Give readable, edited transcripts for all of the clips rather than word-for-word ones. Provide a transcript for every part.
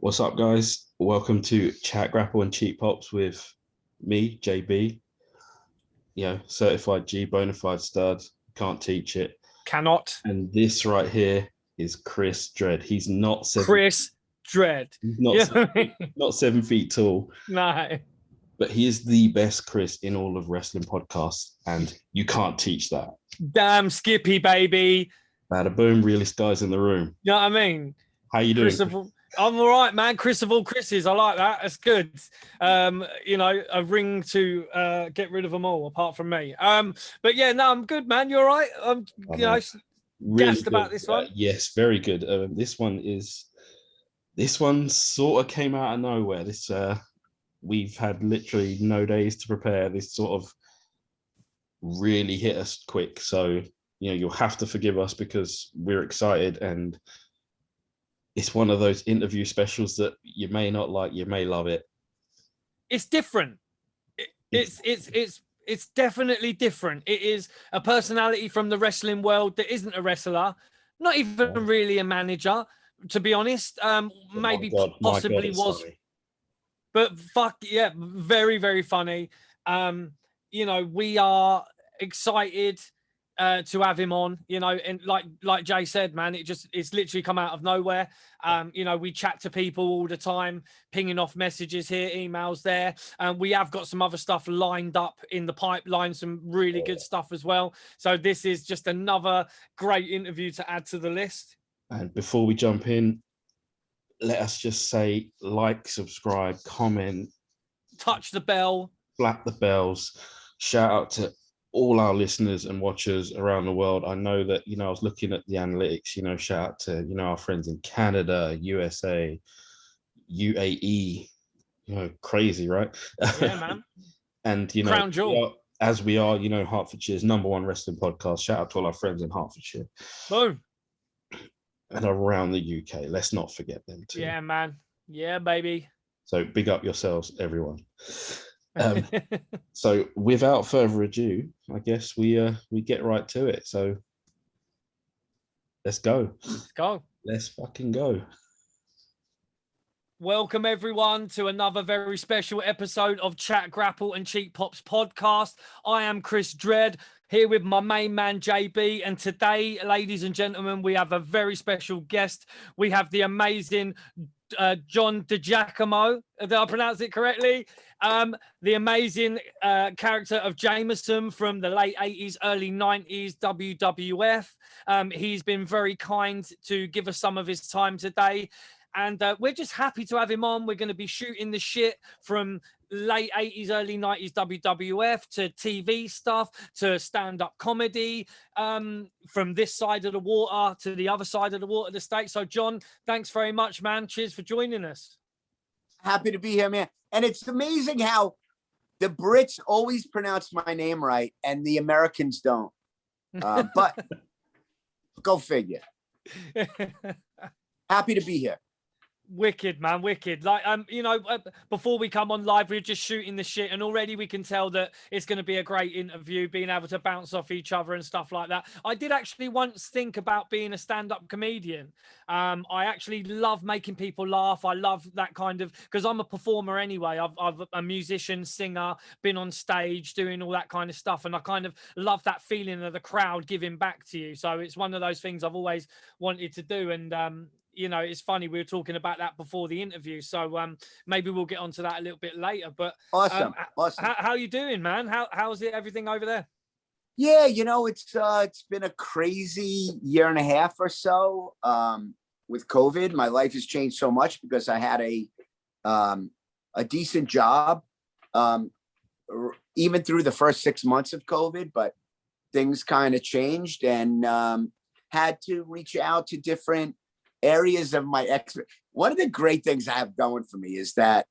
What's up, guys? Welcome to Chat Grapple and Cheap Pops with me, JB. Certified G, bona fide stud. Can't teach it. Cannot. And this right here is Chris Dredd. He's not Chris Dredd. He's not 7 feet tall. No. But he is the best Chris in all of wrestling podcasts, and you can't teach that. Damn Skippy, baby. Bada boom, realest guys in the room. You know what I mean? How you doing? I'm all right, man. Chris of all Chris's. I like that. That's good. A ring to get rid of them all, apart from me. But yeah, no, I'm good, man. You're all right. I'm, really gassed about this one. Yes, very good. This one sort of came out of nowhere. We've had literally no days to prepare. This sort of really hit us quick. So, you'll have to forgive us because we're excited, and it's one of those interview specials that you may not like, you may love it. It's different. It's definitely different. It is a personality from the wrestling world that isn't a wrestler, not even really a manager, to be honest. Maybe possibly was. Funny. But fuck yeah, very, very funny. We are excited to have him on, and like Jay said, man, it's literally come out of nowhere. We chat to people all the time, pinging off messages here, emails there. We have got some other stuff lined up in the pipeline, some really good stuff as well. So this is just another great interview to add to the list. And before we jump in, let us just say, like, subscribe, comment, touch the bell, flap the bells. Shout out to all our listeners and watchers around the world. I know that, I was looking at the analytics, shout out to, our friends in Canada, USA, UAE, crazy, right? Yeah, man. And, Crown Jewel. As we are, Hertfordshire's #1 wrestling podcast. Shout out to all our friends in Hertfordshire. Boom. And around the UK. Let's not forget them too. Yeah, man. Yeah, baby. So big up yourselves, everyone. So without further ado, I guess we get right to it. So let's go. Let's fucking go. Welcome everyone to another very special episode of Chat Grapple and Cheap Pops podcast. I am Chris Dredd, here with my main man JB, and today, ladies and gentlemen, we have a very special guest. We have the amazing John DiGiacomo. Did I pronounce it correctly? The amazing character of Jamison from the late 80s, early 90s WWF. He's been very kind to give us some of his time today. And we're just happy to have him on. We're going to be shooting the shit from late 80s, early 90s WWF to TV stuff to stand-up comedy, from this side of the water to the other side of the water, the States. So, John, thanks very much, man. Cheers for joining us. Happy to be here, man. And it's amazing how the Brits always pronounce my name right and the Americans don't. But go figure. Happy to be here. Wicked, man, wicked. Before we come on live, we're just shooting the shit, and already we can tell that it's going to be a great interview, being able to bounce off each other and stuff like that. I did actually once think about being a stand-up comedian. I actually love making people laugh. I love that kind of, because I'm a performer anyway. I've a musician, singer, been on stage doing all that kind of stuff, and I kind of love that feeling of the crowd giving back to you. So it's one of those things I've always wanted to do, and it's funny, we were talking about that before the interview, so maybe we'll get onto that a little bit later. But awesome. How you doing, man? How's it, everything over there? Yeah, it's been a crazy year and a half or so with COVID. My life has changed so much because I had a decent job even through the first 6 months of COVID, but things kind of changed, and had to reach out to different areas of my expert. One of the great things I have going for me is that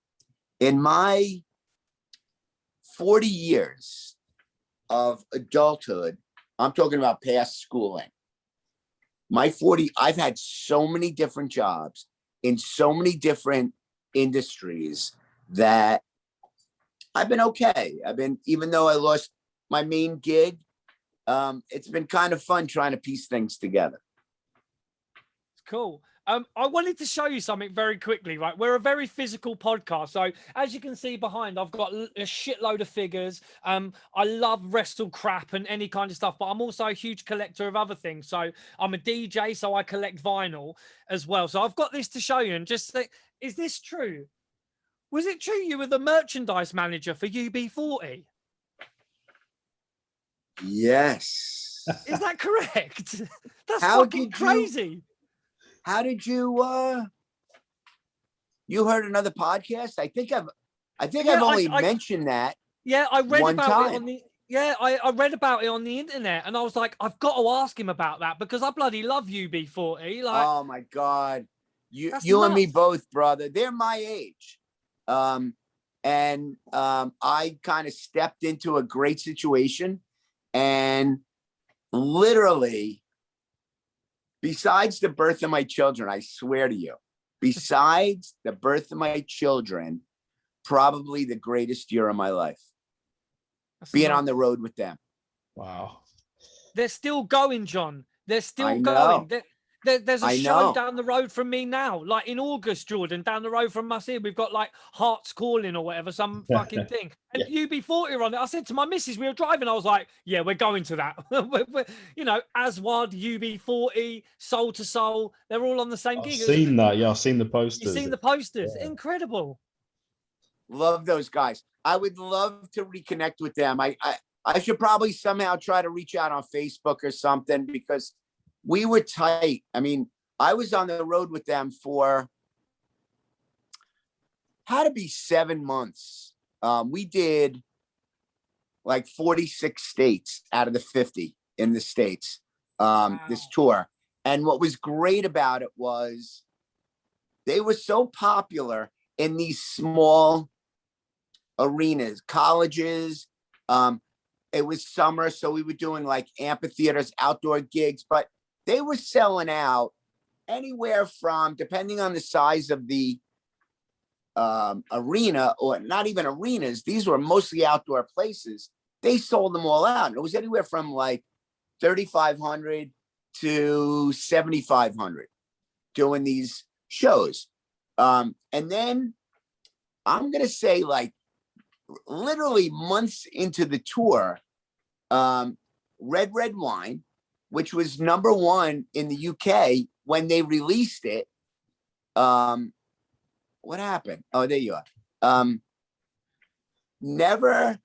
in my 40 years of adulthood, I'm talking about past schooling, I've had so many different jobs in so many different industries that I've been okay. Even though I lost my main gig, it's been kind of fun trying to piece things together. Cool. I wanted to show you something very quickly, right? We're a very physical podcast. So as you can see behind, I've got a shitload of figures. I love wrestle crap and any kind of stuff, but I'm also a huge collector of other things. So I'm a DJ, so I collect vinyl as well. So I've got this to show you and just say, is this true? Was it true you were the merchandise manager for UB40? Yes. Is that correct? That's How fucking did crazy. How did you you heard another podcast? I think I've only mentioned that. Yeah, I read one about time. it on the I read about it on the internet and I was like, I've got to ask him about that because I bloody love UB40. Like, oh my God. You that's and me nuts. both, brother. They're my age. I kind of stepped into a great situation and literally, besides the birth of my children, I swear to you, besides the birth of my children, probably the greatest year of my life. That's Being nuts. on the road with them. Wow. They're still going, John. They're still I going. know. There's a I show know. down the road from me now, like in August, Jordan, down the road from us here. We've got like Hearts Calling or whatever, some fucking thing. And UB40 are on it. I said to my missus, we were driving, I was like, yeah, we're going to that. You know, Aswad, UB40, Soul to Soul, they're all on the same I've gig. seen that. Yeah, I've seen the You've posters. seen the posters. Yeah. Incredible. Love those guys. I would love to reconnect with them. I should probably somehow try to reach out on Facebook or something because we were tight. I mean, I was on the road with them for had to be 7 months. We did like 46 states out of the 50 in the States, this tour. And what was great about it was they were so popular in these small arenas, colleges. It was summer, so we were doing like amphitheaters, outdoor gigs, but they were selling out anywhere from, depending on the size of the arena, or not even arenas, these were mostly outdoor places. They sold them all out. And it was anywhere from like 3,500 to 7,500 doing these shows. And then I'm going to say like literally months into the tour, Red Wine, which was #1 in the UK when they released it. What happened? Oh, there you are. Never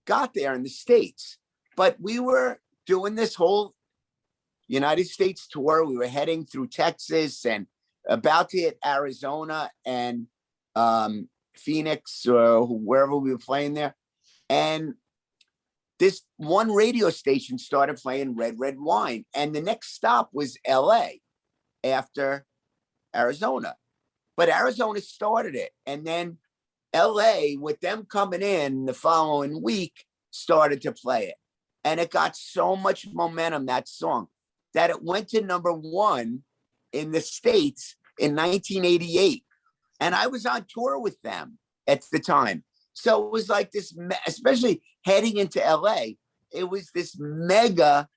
got there in the States, but we were doing this whole United States tour. We were heading through Texas and about to hit Arizona and Phoenix or wherever we were playing there. And this one radio station started playing Red Wine. And the next stop was LA after Arizona. But Arizona started it. And then LA, with them coming in the following week, started to play it. And it got so much momentum, that song, that it went to #1 in the States in 1988. And I was on tour with them at the time. So it was like this, especially heading into LA, it was this mega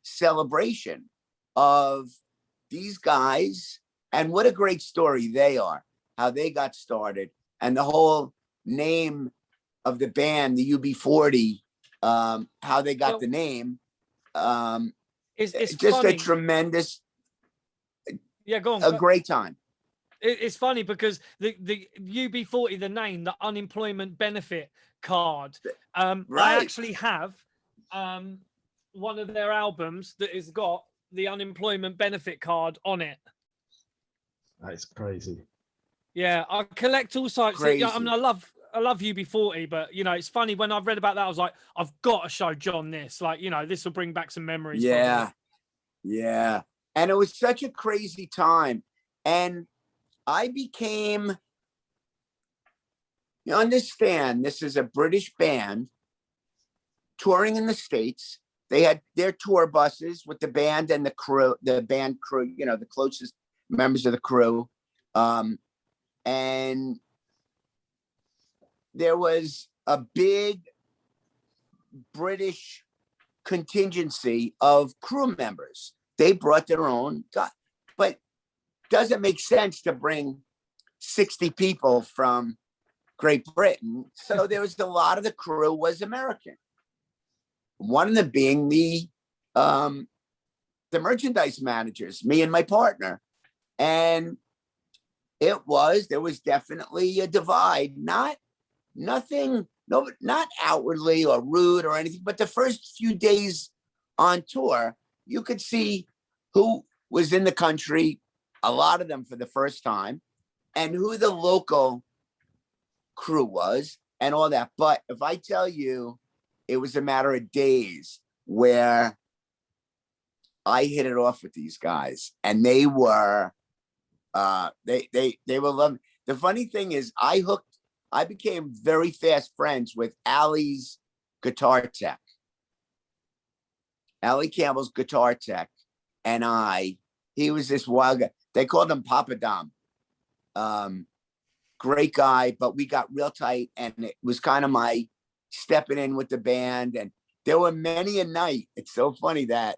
celebration of these guys. And what a great story they are, how they got started, and the whole name of the band, the UB40, how they got the name. It's just funny. A tremendous, go on. A great time. It's funny because the UB40, the name, the unemployment benefit card. Right. I actually have one of their albums that has got the unemployment benefit card on it. That's crazy. Yeah, I collect all sorts. I mean, I love UB40, but you know, it's funny when I read about that, I was like, I've got to show John this. Like, you know, this will bring back some memories. Yeah, yeah. And it was such a crazy time, and I became. You understand? This is a British band touring in the States. They had their tour buses with the band and the crew, the band crew. You know, the closest members of the crew. And there was a big British contingency of crew members. They brought their own guy. But doesn't make sense to bring 60 people from Great Britain. So there was a lot of the crew was American. One of them being the merchandise managers, me and my partner. And there was definitely a divide, not outwardly or rude or anything, but the first few days on tour, you could see who was in the country, a lot of them for the first time, and who the local crew was and all that. But if I tell you, it was a matter of days where I hit it off with these guys, and they were loving. The funny thing is, I became very fast friends with Allie's guitar tech, Allie Campbell's guitar tech, and he was this wild guy. They called him Papa Dom. Great guy, but we got real tight, and it was kind of my stepping in with the band. And there were many a night. It's so funny that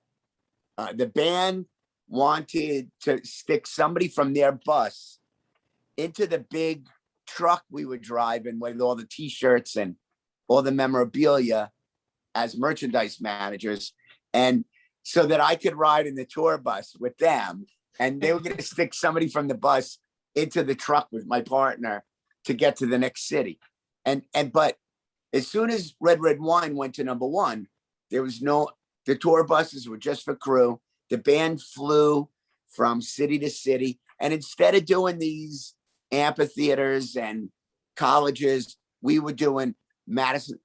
the band wanted to stick somebody from their bus into the big truck we were driving with all the t-shirts and all the memorabilia as merchandise managers, and so that I could ride in the tour bus with them, and they were going to stick somebody from the bus into the truck with my partner to get to the next city. But as soon as Red Wine went to #1, the tour buses were just for crew. The band flew from city to city, and instead of doing these amphitheaters and colleges, we were doing Madison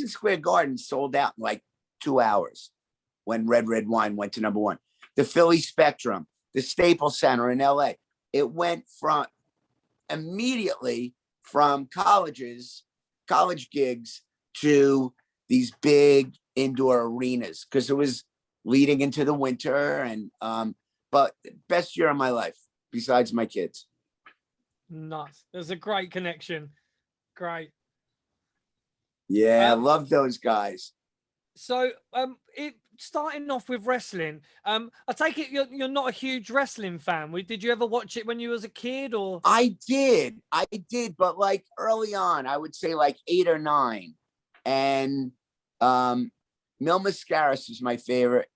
Square Garden sold out in like 2 hours when Red Wine went to #1. The Philly Spectrum, the Staples Center in LA. It went immediately from college gigs to these big indoor arenas, because it was leading into the winter. And but best year of my life besides my kids. Nice. There's a great connection. Great. Yeah, I love those guys. So starting off with wrestling, I take it you're not a huge wrestling fan. Did you ever watch it when you was a kid? Or I did, but like early on, I would say like 8 or 9. And Mil Mascaras was my favorite.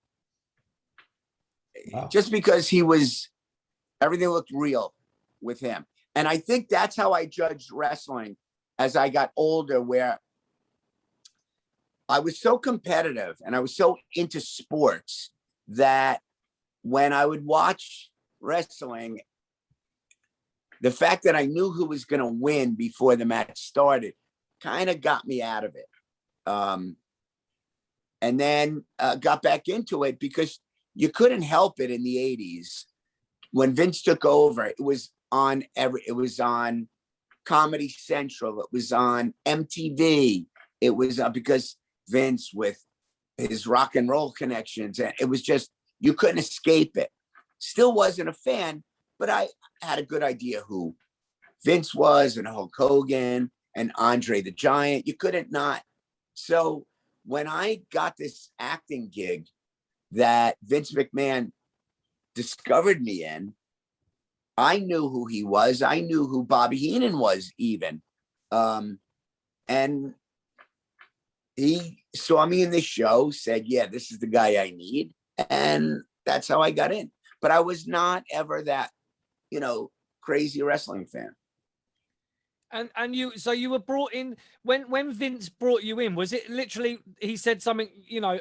Wow. Just because everything looked real with him. And I think that's how I judged wrestling as I got older, where I was so competitive and I was so into sports that when I would watch wrestling, the fact that I knew who was going to win before the match started kind of got me out of it. And then got back into it because you couldn't help it in the 80s. When Vince took over, it was on Comedy Central. It was on MTV. It was because Vince, with his rock and roll connections, and it was just, you couldn't escape it. Still wasn't a fan, but I had a good idea who Vince was, and Hulk Hogan and Andre the Giant. You couldn't not. So when I got this acting gig that Vince McMahon discovered me in, I knew who he was. I knew who Bobby Heenan was even. And he saw me in the show, said, yeah, this is the guy I need. And that's how I got in. But I was not ever that, crazy wrestling fan. And you were brought in when Vince brought you in. Was it literally he said something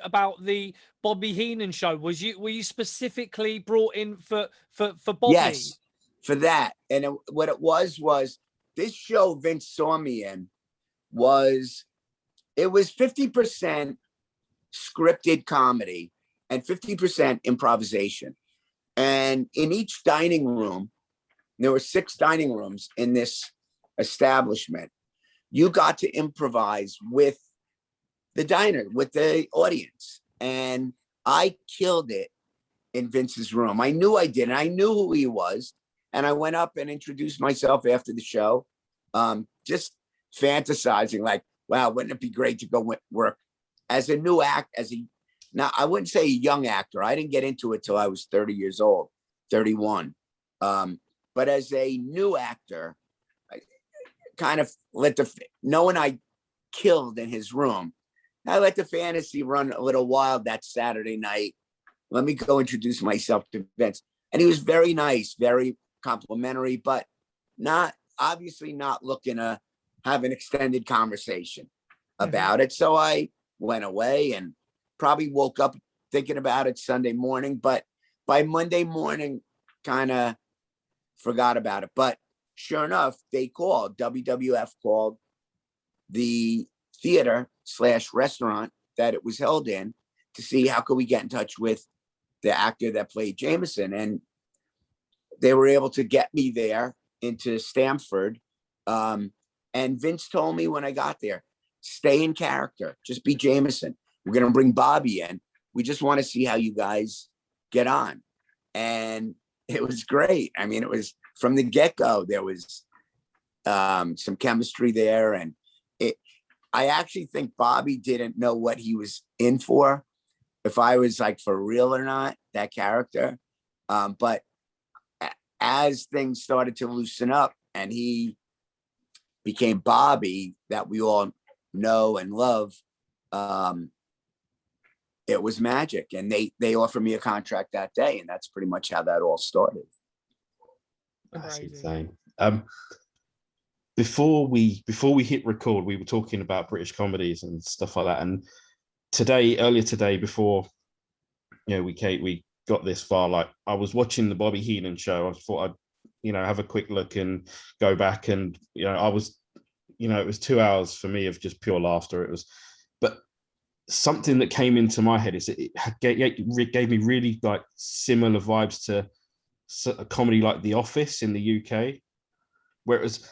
about the Bobby Heenan show? Were you specifically brought in for Bobby? Yes, for that. And what it was this show Vince saw me in was 50% scripted comedy and 50% improvisation. And in each dining room, there were 6 dining rooms in this establishment. You got to improvise with the diner, with the audience. And I killed it in Vince's room. I knew I did. And I knew who he was. And I went up and introduced myself after the show, just fantasizing like, wow, wouldn't it be great to go work as a new act, now I wouldn't say a young actor. I didn't get into it till I was 30 years old, 31. But as a new actor, I kind of knowing I killed in his room, I let the fantasy run a little wild that Saturday night. Let me go introduce myself to Vince. And he was very nice, very complimentary, but obviously not looking to have an extended conversation about it. So I went away and probably woke up thinking about it Sunday morning, but by Monday morning, kind of forgot about it. But sure enough, WWF called the theater/restaurant that it was held in to see how could we get in touch with the actor that played Jamison. And they were able to get me there into Stamford. And Vince told me when I got there, stay in character, just be Jamison. We're going to bring Bobby in. We just want to see how you guys get on. And it was great. I mean, it was from the get-go, there was some chemistry there. And I actually think Bobby didn't know what he was in for, if I was like for real or not, that character. But as things started to loosen up and he became Bobby that we all know and love, it was magic. And they offered me a contract that day, and that's pretty much how that all started. That's insane. Before we hit record, we were talking about British comedies and stuff like that. And earlier today, before we got this far, like I was watching the Bobby Heenan show. I thought I'd have a quick look and go back, and I was it was 2 hours for me of just pure laughter. But something that came into my head is it gave me really like similar vibes to a comedy like The Office in the UK, where it was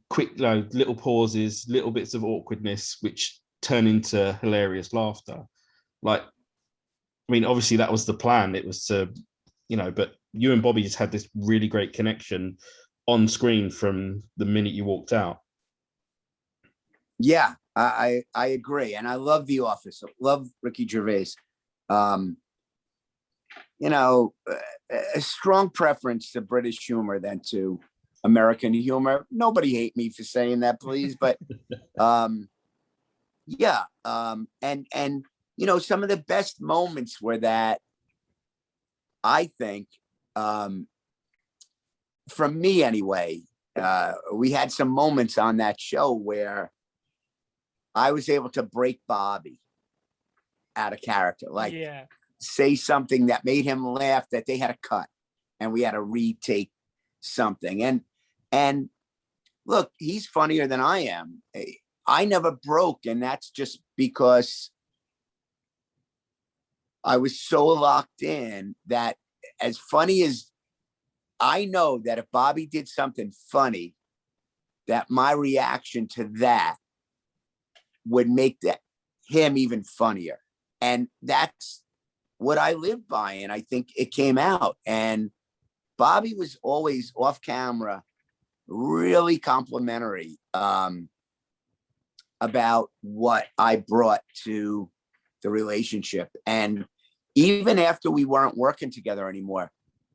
quick little pauses, little bits of awkwardness, which turn into hilarious laughter. Like, I mean, obviously that was the plan. It was to, but you and Bobby just had this really great connection on screen from the minute you walked out. Yeah, I agree. And I love The Office. I love Ricky Gervais. A strong preference to British humor than to American humor. Nobody hate me for saying that, please. But yeah. And some of the best moments were that, I think, from me anyway, we had some moments on that show where I was able to break Bobby out of character, like say something that made him laugh that they had to cut, and we had to retake something. And look, he's funnier than I am. I never broke, and that's just because I was so locked in that, as funny as I know that if Bobby did something funny, that my reaction to that would make him even funnier. And that's what I live by. And I think it came out. And Bobby was always off camera, really complimentary about what I brought to the relationship. And even after we weren't working together anymore,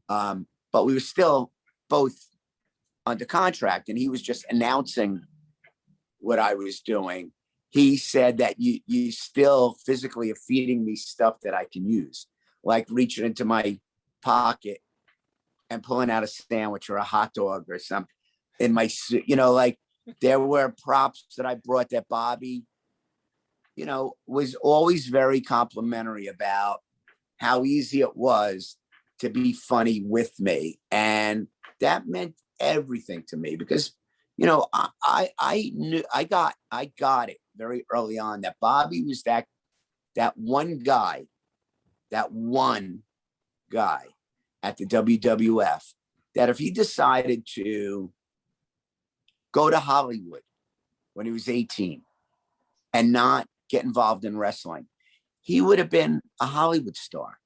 but we were still both under contract, and he was just announcing what I was doing. He said that you still physically are feeding me stuff that I can use, like reaching into my pocket and pulling out a sandwich or a hot dog or something in my suit. Like there were props that I brought that Bobby, was always very complimentary about how easy it was to be funny with me. And that meant everything to me because, I knew I got it very early on that Bobby was that one guy at the WWF that if he decided to go to Hollywood when he was 18 and not get involved in wrestling, he would have been a Hollywood star.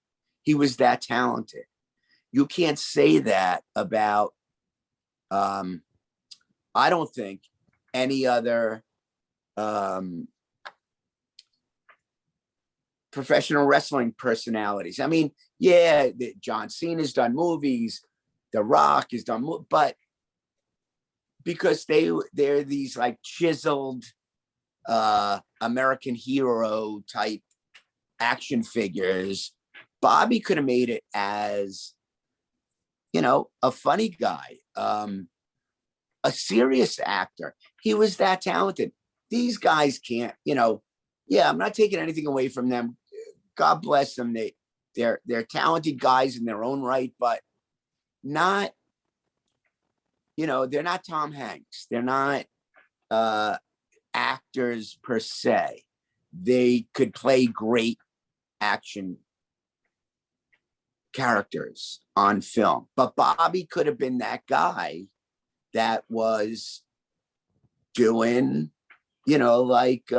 He was that talented. You can't say that about, I don't think, any other professional wrestling personalities. I mean, John Cena's done movies. The Rock has done, but because they're these like chiseled American hero type action figures, Bobby could have made it as, you know, a funny guy, a serious actor. He was that talented. These guys can't, you know, yeah, I'm not taking anything away from them. God bless them. They're talented guys in their own right, but not, you know, they're not Tom Hanks. They're not actors per se. They could play great action characters on film, but Bobby could have been that guy that was doing, you know, like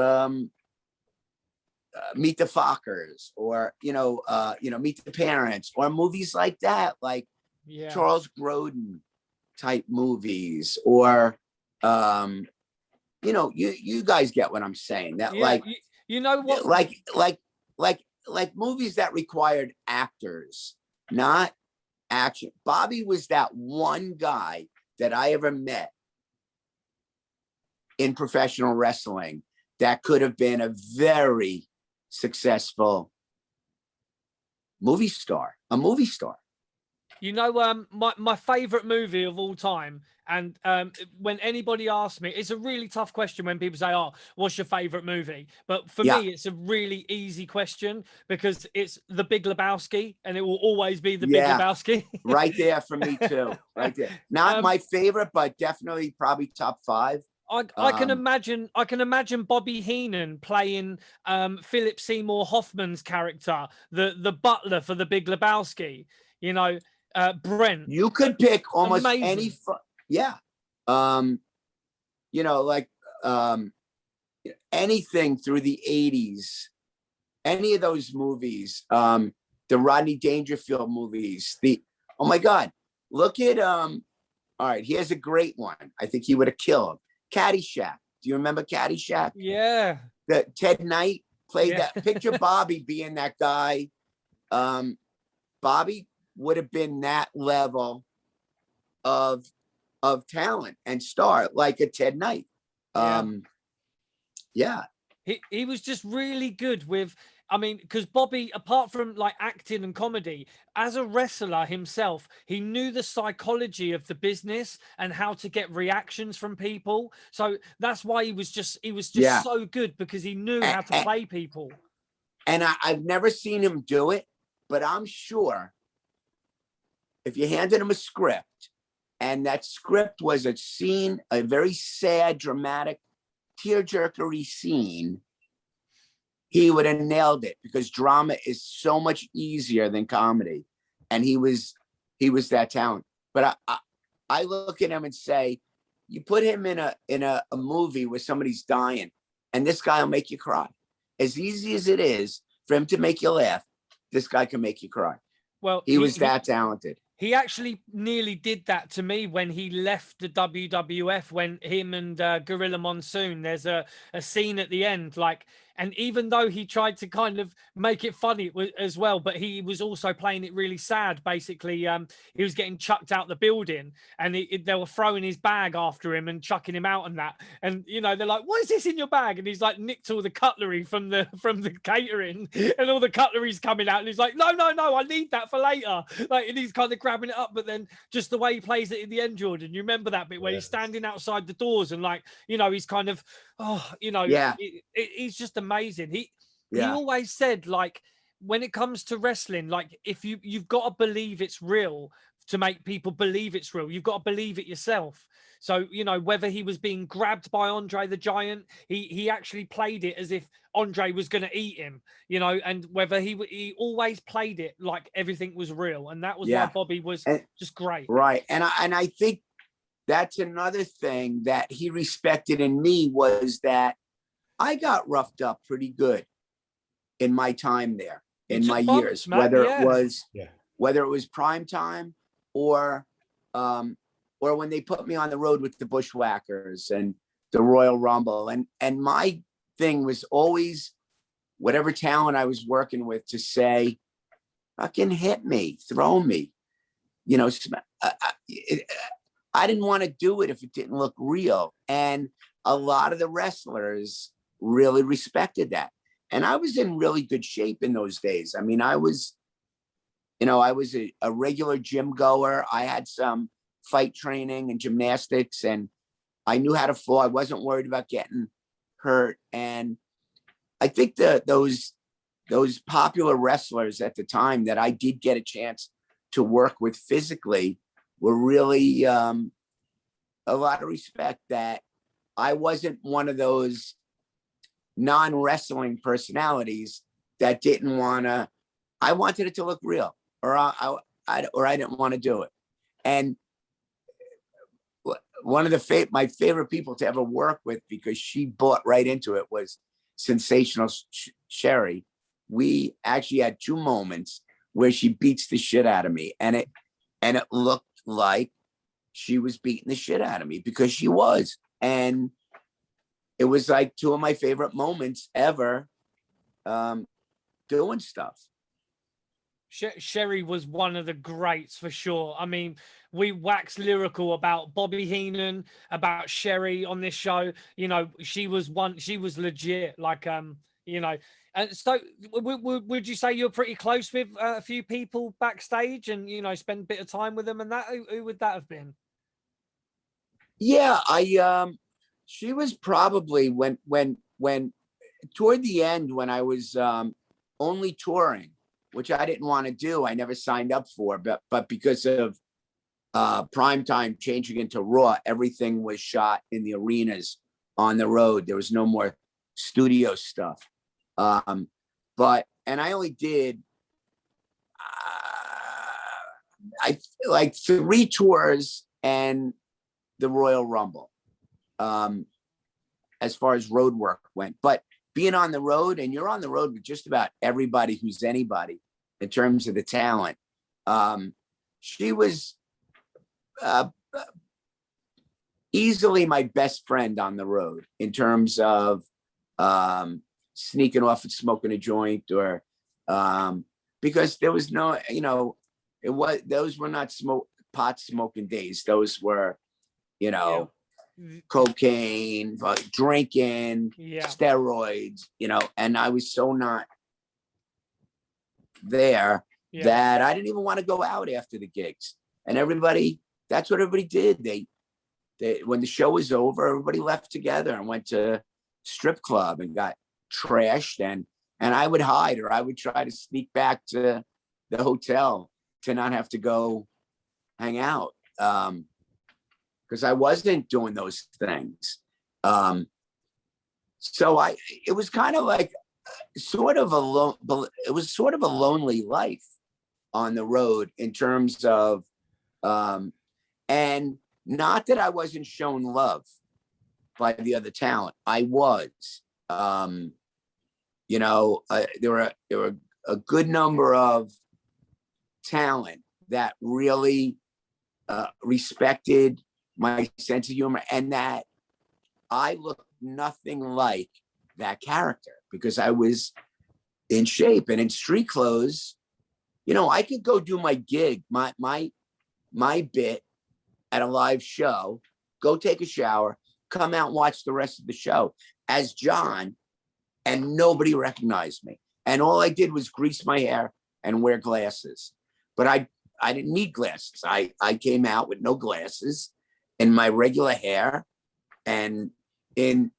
Meet the Fockers, or you know, Meet the Parents, or movies like that, like Charles Grodin type movies, or you know, you guys get what I'm saying. That like you know what, like movies that required actors, not action. Bobby was that one guy that I ever met in professional wrestling that could have been a very successful movie star, a movie star. You know, my favorite movie of all time, and when anybody asks me, it's a really tough question when people say, "Oh, what's your favorite movie?" But for me, it's a really easy question because it's The Big Lebowski, and it will always be The Big Lebowski. Right there for me too. Right there. Not my favorite, but definitely probably top 5. I can imagine Bobby Heenan playing Philip Seymour Hoffman's character, the butler for The Big Lebowski. You know, Brent. You could pick almost amazing. You know, like anything through the 80s, any of those movies, the Rodney Dangerfield movies, oh my God, look at all right, here's a great one. I think he would have killed Caddyshack. Do you remember Caddyshack? Yeah. That Ted Knight played that. Picture Bobby being that guy. Bobby would have been that level of talent and star, like a Ted Knight. He was just really good with, I mean, because Bobby, apart from like acting and comedy, as a wrestler himself, he knew the psychology of the business and how to get reactions from people. So that's why he was just so good, because he knew how to play people. And I've never seen him do it, but I'm sure if you handed him a script and that script was a scene, a very sad, dramatic, tearjerkery scene, he would have nailed it, because drama is so much easier than comedy. And he was that talent. But I look at him and say, you put him in a movie where somebody's dying, and this guy will make you cry. As easy as it is for him to make you laugh, this guy can make you cry. Well, he was that talented. He actually nearly did that to me when he left the WWF, when him and Gorilla Monsoon, there's a scene at the end, like, and even though he tried to kind of make it funny as well, but he was also playing it really sad. Basically, he was getting chucked out the building, and they were throwing his bag after him and chucking him out and that. And, you know, they're like, what is this in your bag? And he's like, nicked all the cutlery from the catering, and all the cutlery's coming out. And he's like, no, I need that for later. Like, and he's kind of grabbing it up, but then just the way he plays it in the end, Jordan, you remember that bit where he's standing outside the doors and, like, you know, he's kind of, he's just amazing. He always said, like, when it comes to wrestling, like, if you've got to believe it's real to make people believe it's real. You've got to believe it yourself. So, you know, whether he was being grabbed by Andre the Giant, he actually played it as if Andre was going to eat him, you know, and whether he always played it like everything was real. And that was why Bobby was just great. Right. And I think that's another thing that he respected in me, was that I got roughed up pretty good in my time there, in my years, whether it was prime time or when they put me on the road with the Bushwhackers and the Royal Rumble. And my thing was always, whatever talent I was working with, to say, fucking hit me, throw me. you know, I didn't want to do it if it didn't look real. And a lot of the wrestlers really respected that. And I was in really good shape in those days. I mean, I was a regular gym goer. I had some fight training and gymnastics, and I knew how to fall. I wasn't worried about getting hurt. And I think that those popular wrestlers at the time that I did get a chance to work with physically were really a lot of respect, that I wasn't one of those non-wrestling personalities that didn't want to. I wanted it to look real, or I didn't want to do it. And one of my favorite people to ever work with, because she bought right into it, was Sensational Sherry. We actually had 2 moments where she beats the shit out of me, and it looked like she was beating the shit out of me, because she was. And it was like 2 of my favorite moments ever, doing stuff. Sherry was one of the greats for sure. I mean, we wax lyrical about Bobby Heenan, about Sherry on this show. You know, she was legit. Like, you know, and so would you say you're pretty close with a few people backstage, and, you know, spend a bit of time with them and that? Who would that have been? Yeah, she was probably when toward the end, when I was only touring, which I didn't want to do. I never signed up for, but because of primetime changing into Raw, everything was shot in the arenas on the road. There was no more studio stuff. And I only did I like 3 tours and the Royal Rumble, as far as road work went. But being on the road, and you're on the road with just about everybody who's anybody in terms of the talent. She was easily my best friend on the road in terms of sneaking off and smoking a joint, or because there was no, you know, those were not pot smoking days. Those were, you know, cocaine, drinking, steroids, you know, and I was so not there that I didn't even want to go out after the gigs. And that's what everybody did. They when the show was over, everybody left together and went to strip club and got trashed, and I would hide, or I would try to sneak back to the hotel to not have to go hang out. Because I wasn't doing those things. So it was kind of like sort of it was sort of a lonely life on the road in terms of, and not that I wasn't shown love by the other talent. I was, you know, there were a good number of talent that really respected my sense of humor, and that I looked nothing like that character because I was in shape and in street clothes. You know, I could go do my gig, my bit at a live show, go take a shower, come out and watch the rest of the show as John, and nobody recognized me. And all I did was grease my hair and wear glasses. But I didn't need glasses. I came out with no glasses in my regular hair and in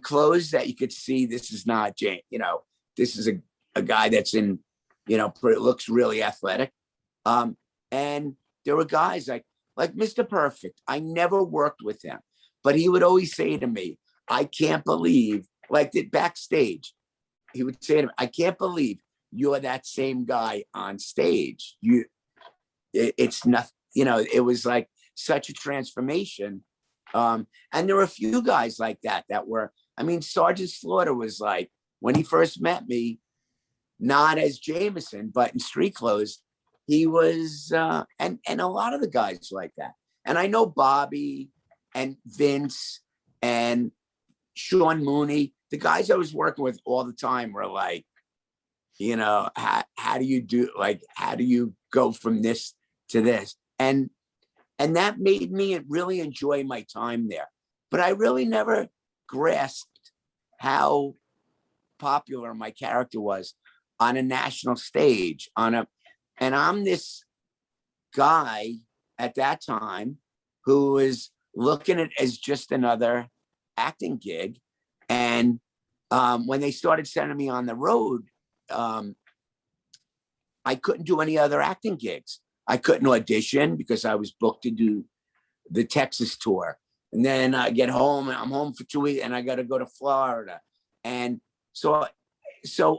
clothes that you could see this is not Jane, you know, this is a guy that's in, you know, looks really athletic. And there were guys like Mr. Perfect. I never worked with him, but he would always say to me, I can't believe, like backstage, he would say to me, I can't believe you're that same guy on stage. It's nothing, you know, it was like such a transformation. And there were a few guys like that were, I mean, Sergeant Slaughter was like, when he first met me, not as Jamison, but in street clothes, he was, and a lot of the guys like that. And I know Bobby and Vince and Sean Mooney, the guys I was working with all the time were like, you know, how do you do, like, how do you go from this to this? And that made me really enjoy my time there. But I really never grasped how popular my character was on a national stage, and I'm this guy at that time who was looking at it as just another acting gig. And when they started sending me on the road, I couldn't do any other acting gigs. I couldn't audition because I was booked to do the Texas tour. And then I get home and I'm home for 2 weeks and I got to go to Florida. And so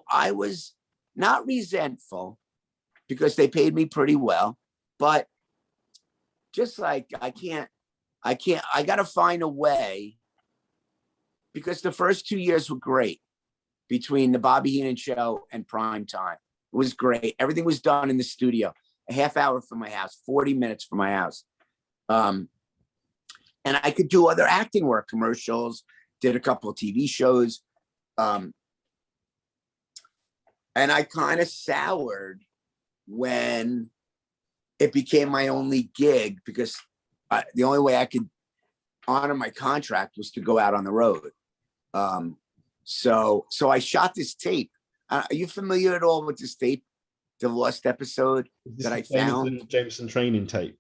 I was not resentful because they paid me pretty well, but just like, I got to find a way, because the first 2 years were great between the Bobby Heenan show and prime time. It was great. Everything was done in the studio, a half hour from my house, 40 minutes from my house. And I could do other acting work, commercials, did a couple of TV shows. And I kind of soured when it became my only gig, because the only way I could honor my contract was to go out on the road. So I shot this tape. Are you familiar at all with this tape, the lost episode that I found? Jamison training tape.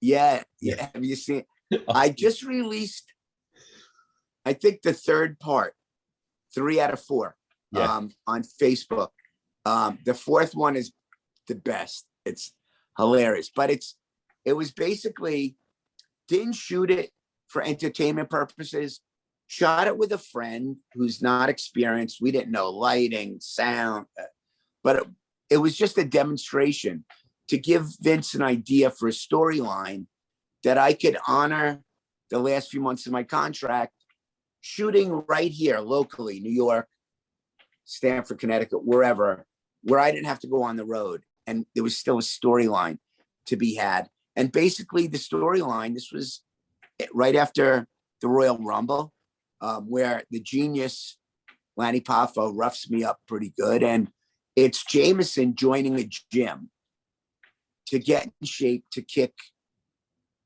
Yeah. Have you seen it? I just released, I think, the third part, 3 out of 4, on Facebook. The fourth one is the best. It's hilarious, but it was basically, didn't shoot it for entertainment purposes, shot it with a friend who's not experienced. We didn't know lighting, sound, but it was just a demonstration to give Vince an idea for a storyline that I could honor the last few months of my contract, shooting right here locally, New York, Stamford, Connecticut, wherever, where I didn't have to go on the road. And there was still a storyline to be had. And basically the storyline, this was right after the Royal Rumble, where the genius Lanny Poffo roughs me up pretty good. And it's Jamison joining a gym to get in shape to kick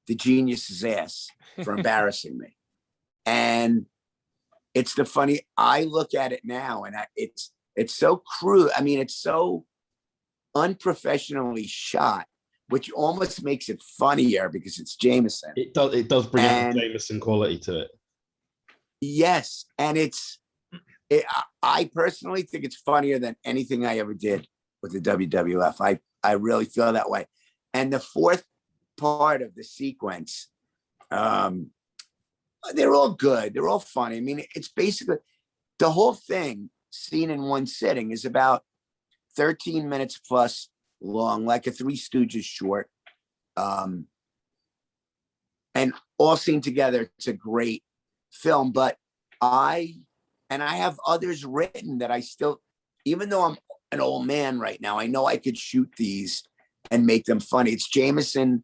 the genius's ass for embarrassing me. And it's the funny, I look at it now and it's so crude. I mean, it's so unprofessionally shot, which almost makes it funnier because it's Jamison. It does bring out the Jamison quality to it. Yes. And I personally think it's funnier than anything I ever did with the WWF. I really feel that way. And the fourth part of the sequence, they're all good. They're all funny. I mean, it's basically the whole thing seen in one sitting is about 13 minutes plus long, like a Three Stooges short. And all seen together, it's a great film. But I have others written that I still, even though I'm an old man right now, I know I could shoot these and make them funny. It's Jamison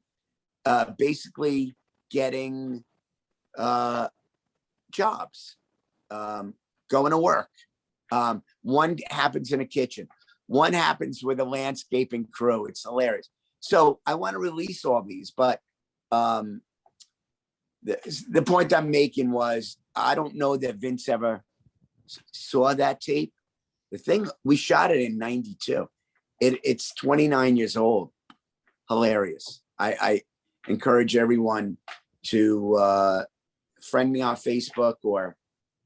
basically getting jobs, going to work. One happens in a kitchen. One happens with a landscaping crew. It's hilarious. So I want to release all these, but the point I'm making was, I don't know that Vince ever saw that tape. The thing, we shot it in 92. It's 29 years old. Hilarious. I encourage everyone to friend me on Facebook, or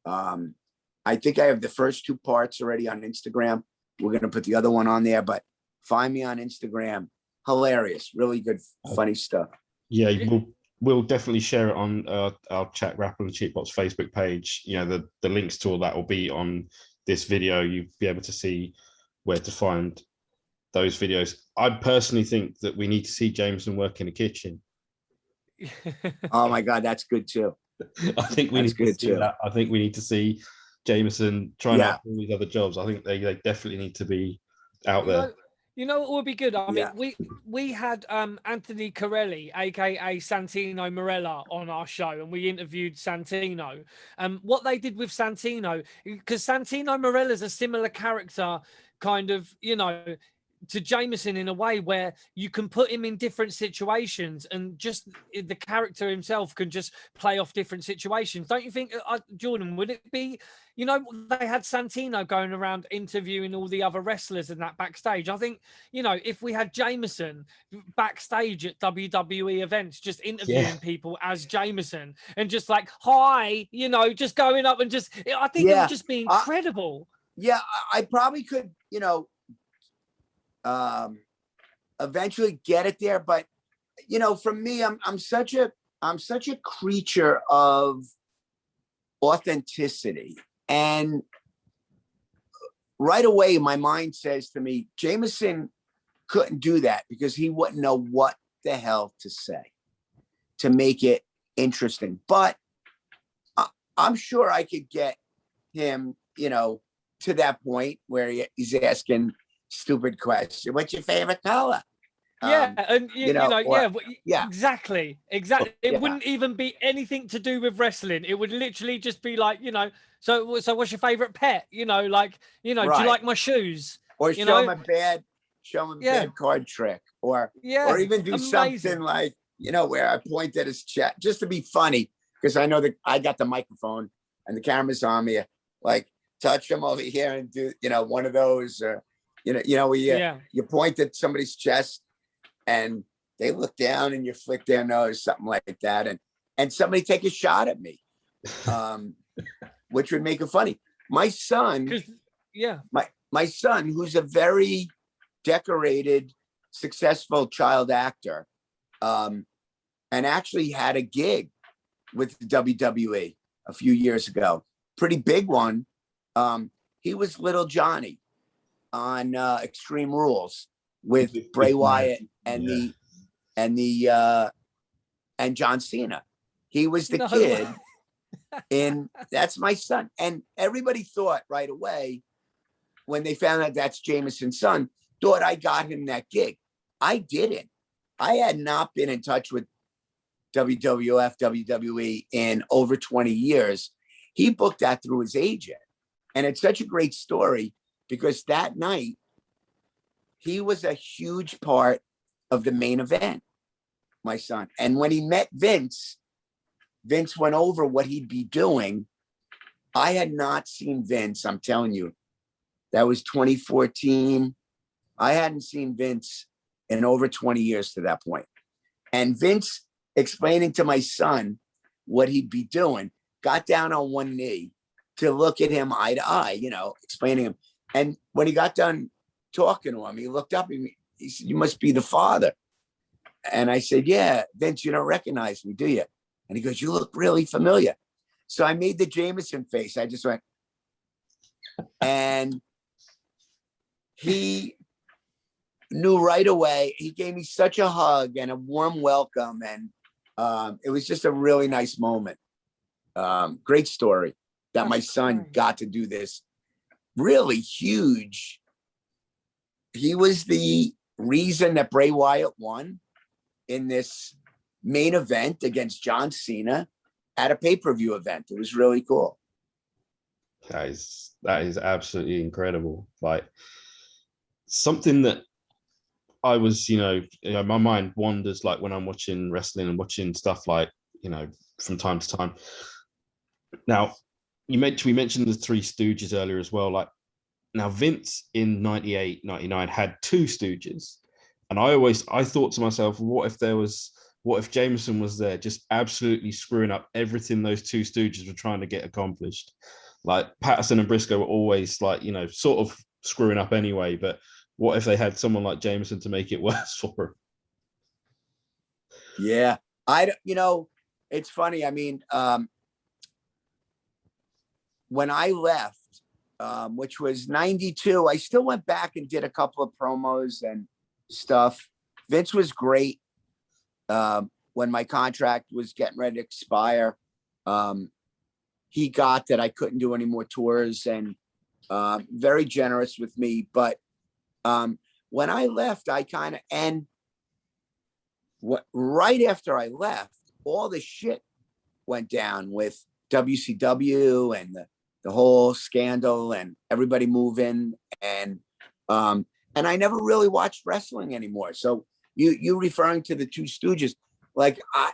I think I have the first 2 parts already on Instagram. We're going to put the other one on there, but find me on Instagram. Hilarious. Really good, funny stuff. Yeah, we'll definitely share it on our Chat Grapple and Cheap Pops Facebook page. You know, the links to all that will be on this video. You'll be able to see where to find those videos. I personally think that we need to see Jamison work in a kitchen. Oh my God, that's good too. I think we need to see that. I think we need to see Jamison trying out all these other jobs. I think they definitely need to be out there. You know what would be good? I mean, Yeah. we had Anthony Corelli, aka Santino Marella, on our show, and we interviewed Santino. What they did with Santino, because Santino Marella is a similar character, kind of, you know, to Jamison in a way where you can put him in different situations, and just the character himself can just play off different situations. Don't you think, Jordan? Would it be? You know, they had Santino going around interviewing all the other wrestlers and that backstage. I think, you know, if we had Jamison backstage at WWE events, just interviewing people as Jamison and just like, hi, you know, just going up and just, I think it would just be incredible. I probably could, you know, eventually get it there. But, you know, for me, I'm such a creature of authenticity. And right away, my mind says to me, Jamison couldn't do that because he wouldn't know what the hell to say to make it interesting. But I'm sure I could get him, you know, to that point where he's asking stupid question. What's your favorite color? And you know, exactly. It wouldn't even be anything to do with wrestling. It would literally just be like, you know, so what's your favorite pet? You know, like, you know, do you like my shoes? Or you show him a bad card trick, or even do something like, you know, where I point at his chest just to be funny, because I know that I got the microphone and the camera's on me. Like, touch him over here and do, you know, one of those, or you point at somebody's chest and they look down and you flick their nose, something like that, and somebody take a shot at me, which would make it funny. My son, my son, who's a very decorated, successful child actor, and actually had a gig with the WWE a few years ago, pretty big one. He was Little Johnny on Extreme Rules with Bray Wyatt and John Cena. He was the kid in That's My Son. And everybody thought right away, when they found out that's Jamison's son, thought I got him that gig. I didn't. I had not been in touch with WWF, WWE in over 20 years. He booked that through his agent. And it's such a great story because that night, he was a huge part of the main event, my son. And when he met Vince went over what he'd be doing. I had not seen Vince, I'm telling you. That was 2014. I hadn't seen Vince in over 20 years to that point. And Vince explaining to my son what he'd be doing, got down on one knee to look at him eye to eye, you know, explaining him. And when he got done talking to him, he looked up at me. He said, "You must be the father." And I said, "Yeah, Vince, you don't recognize me, do you?" And he goes, "You look really familiar." So I made the Jamison face. I just went, and he knew right away. He gave me such a hug and a warm welcome. And it was just a really nice moment. Great story that my son got to do this really huge. He was the reason that Bray Wyatt won in this main event against John Cena at a pay-per-view event. It was really cool. That is absolutely incredible. Like, something that I was, you know, my mind wanders, like when I'm watching wrestling and watching stuff, like, you know, from time to time. Now, we mentioned the Three Stooges earlier as well. Like, now Vince in 98, 99 had two Stooges. And I thought to myself, what if Jamison was there just absolutely screwing up everything those two Stooges were trying to get accomplished? Like, Patterson and Briscoe were always, like, you know, sort of screwing up anyway, but what if they had someone like Jamison to make it worse for him? Yeah. It's funny. I mean, when I left, which was 92, I still went back and did a couple of promos and stuff. Vince was great. When my contract was getting ready to expire, he got that I couldn't do any more tours, and very generous with me. But when when I left, right after I left, all the shit went down with WCW and the whole scandal and everybody moving, and I never really watched wrestling anymore. So you referring to the Two Stooges, like I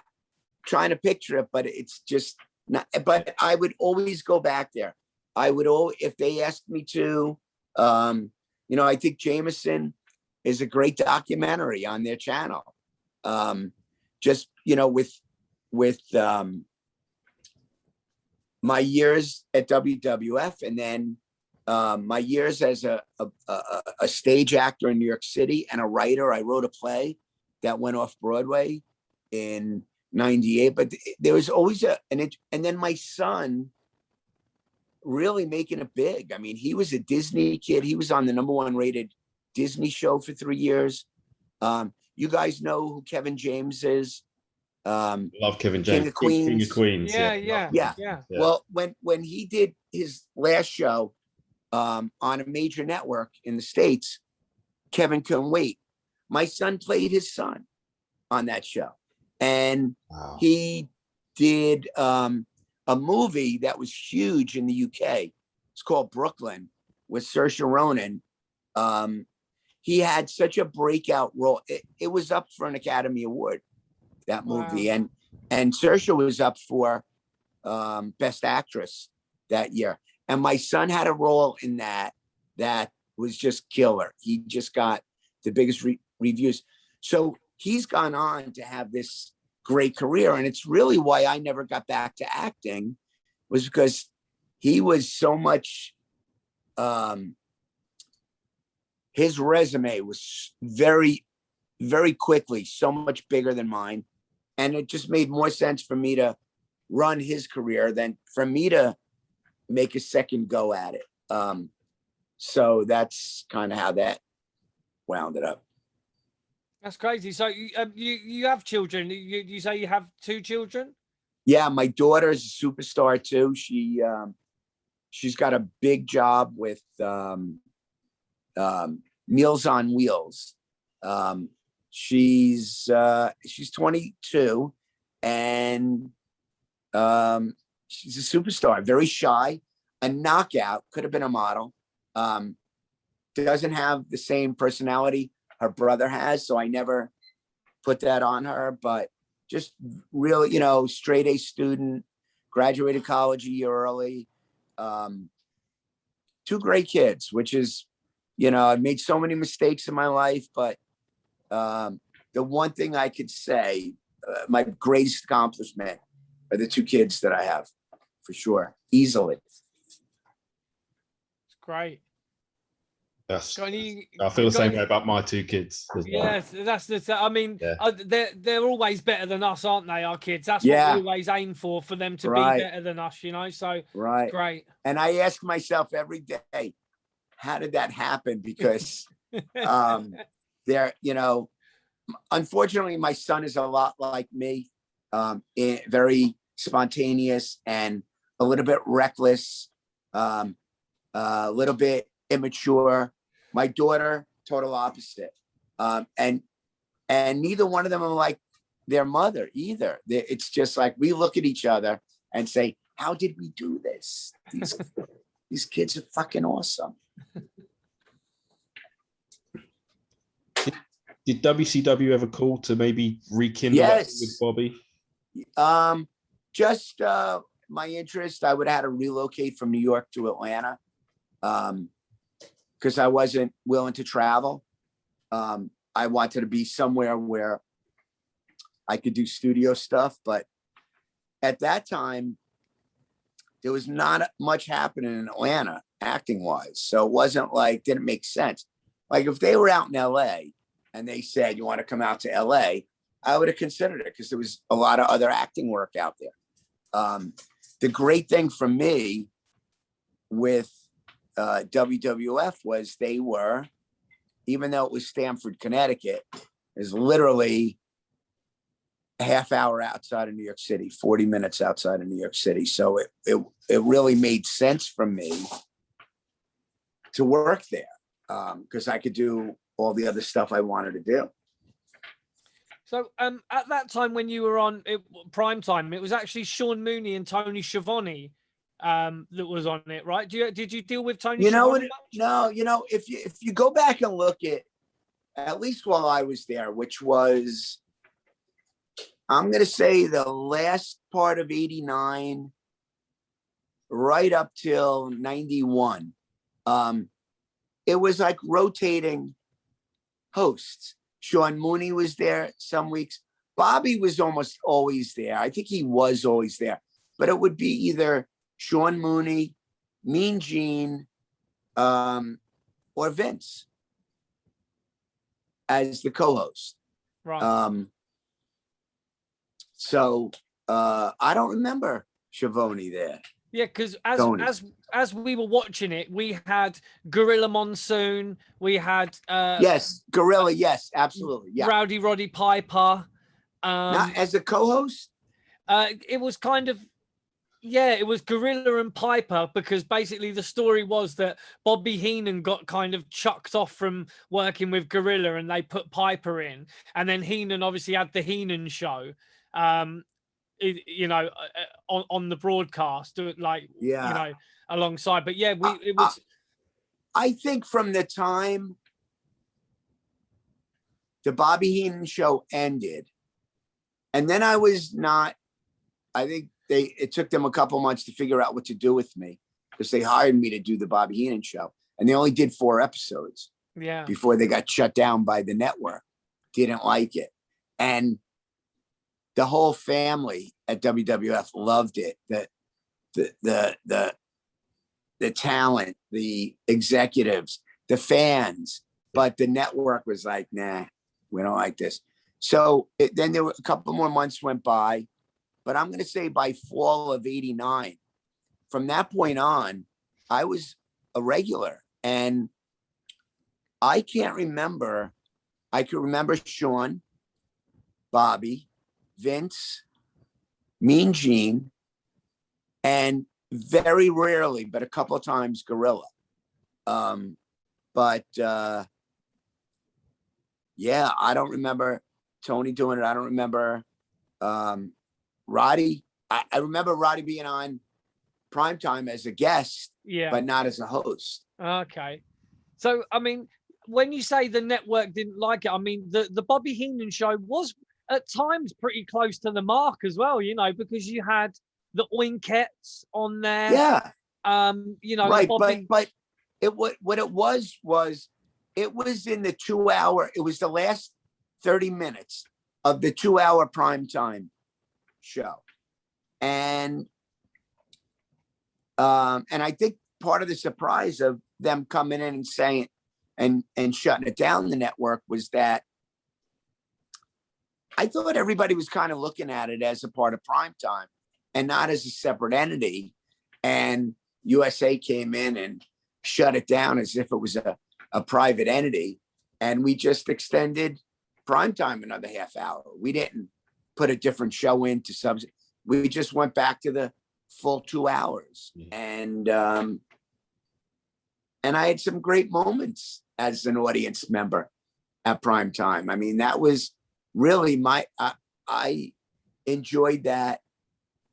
trying to picture it, but it's just not. But I would always go back there. If they asked me to. I think Jamison is a great documentary on their channel. Just with my years at WWF, and then my years as a stage actor in New York City and a writer. I wrote a play that went off Broadway in '98, but there was always and then my son really making it big. I mean, he was a Disney kid. He was on the #1 rated Disney show for 3 years. You guys know who Kevin James is? Love Kevin James. King of Queens. King of Queens. Yeah. Well, when he did his last show on a major network in the States, Kevin couldn't wait. My son played his son on that show. And he did a movie that was huge in the UK. It's called Brooklyn with Saoirse Ronan. He had such a breakout role. It was up for an Academy Award, that movie. Wow. And Saoirse was up for Best Actress that year. And my son had a role in that was just killer. He just got the biggest reviews. So he's gone on to have this great career. And it's really why I never got back to acting, was because he was so much, his resume was very, very quickly so much bigger than mine. And it just made more sense for me to run his career than for me to make a second go at it. So that's kind of how that wound it up. That's crazy. So you have children. You say you have 2 children? Yeah, my daughter is a superstar too. She's got a big job with Meals on Wheels. She's 22, and she's a superstar. Very shy, a knockout. Could have been a model. Doesn't have the same personality her brother has, so I never put that on her. But just really, straight A student, graduated college a year early. 2 great kids, which is, I've made so many mistakes in my life, but the one thing I could say, my greatest accomplishment are the 2 kids that I have, for sure, easily. It's great. Yes. I feel the same way about my 2 kids as well. Yes, that's the. I mean, they're always better than us, aren't they? Our kids. That's Yeah. what we always aim for them to Right. be better than us. So Right. great. And I ask myself every day, how did that happen? Because they're, unfortunately, my son is a lot like me, very spontaneous and a little bit reckless, a little bit immature. My daughter, total opposite. And neither one of them are like their mother either. It's just like we look at each other and say, how did we do this? These kids are fucking awesome. Did WCW ever call to maybe rekindle that with Bobby? Just my interest. I would have had to relocate from New York to Atlanta because I wasn't willing to travel. I wanted to be somewhere where I could do studio stuff. But at that time, there was not much happening in Atlanta acting wise. So it wasn't like, didn't make sense. Like if they were out in LA and they said, you want to come out to LA, I would have considered it because there was a lot of other acting work out there. The great thing for me with WWF was they were, even though it was Stamford, Connecticut, is literally a half hour outside of New York City, 40 minutes outside of New York City. So it really made sense for me to work there because I could do all the other stuff I wanted to do. So at that time when you were on prime time, it was actually Sean Mooney and Tony Schiavone that was on it, right? Did you deal with Tony Schiavone much? No, if you go back and look at least while I was there, which was, I'm going to say the last part of 89, right up till 91. It was like rotating hosts. Sean Mooney was there some weeks. Bobby was almost always there. I think he was always there, but it would be either Sean Mooney, Mean Gene, or Vince as the co-host. Right. So I don't remember Schiavone there. Yeah, because as we were watching it, we had Gorilla Monsoon, we had yes, Gorilla, yes, absolutely, yeah. Rowdy Roddy Piper. Not as a co-host. It was kind of, yeah, it was Gorilla and Piper, because basically the story was that Bobby Heenan got kind of chucked off from working with Gorilla, and they put Piper in, and then Heenan obviously had the Heenan show. On the broadcast, like, yeah, alongside. But yeah, it was. I think from the time the Bobby Heenan show ended, and then I think it took them a couple months to figure out what to do with me, because they hired me to do the Bobby Heenan show, and they only did 4 episodes. Yeah. Before they got shut down by the network, didn't like it, and the whole family at WWF loved it. The talent, the executives, the fans, but the network was like, nah, we don't like this. So then there were a couple more months went by, but I'm going to say by fall of 89, from that point on, I was a regular, and I can't remember. I can remember Sean, Bobby, Vince, Mean Gene, and very rarely, but a couple of times, Gorilla. Yeah, I don't remember Tony doing it. I don't remember Roddy. I remember Roddy being on primetime as a guest, but not as a host. Okay. So, I mean, when you say the network didn't like it, I mean, the Bobby Heenan show was at times pretty close to the mark as well, because you had the Oinkettes on there. Yeah. Right. Bobby... But what it was it was in the 2-hour, it was the last 30 minutes of the 2-hour primetime show. And I think part of the surprise of them coming in and saying and shutting it down, the network, was that I thought everybody was kind of looking at it as a part of primetime and not as a separate entity. And USA came in and shut it down as if it was a private entity. And we just extended primetime another half hour. We didn't put a different show into subs. We just went back to the full 2 hours. And I had some great moments as an audience member at primetime. I mean, that was really I enjoyed that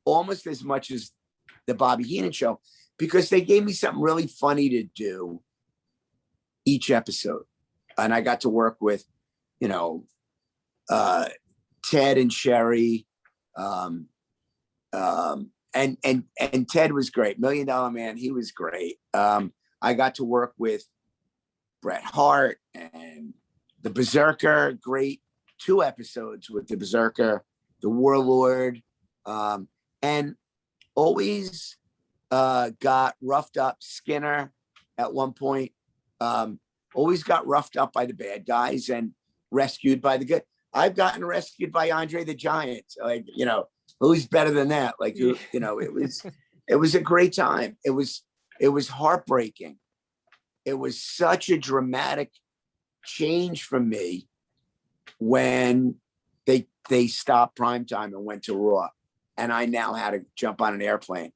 almost as much as the Bobby Heenan show, because they gave me something really funny to do each episode. And I got to work with, Ted and Sherry. And Ted was great. $1 Million Man, he was great. I got to work with Bret Hart and the Berserker, great 2 episodes with the Berserker, the Warlord, and always got roughed up. Skinner at one point always got roughed up by the bad guys and rescued by the good. I've gotten rescued by Andre the Giant. Like, who's better than that? Like, it was a great time. It was heartbreaking. It was such a dramatic change for me when they stopped primetime and went to Raw, and I now had to jump on an airplane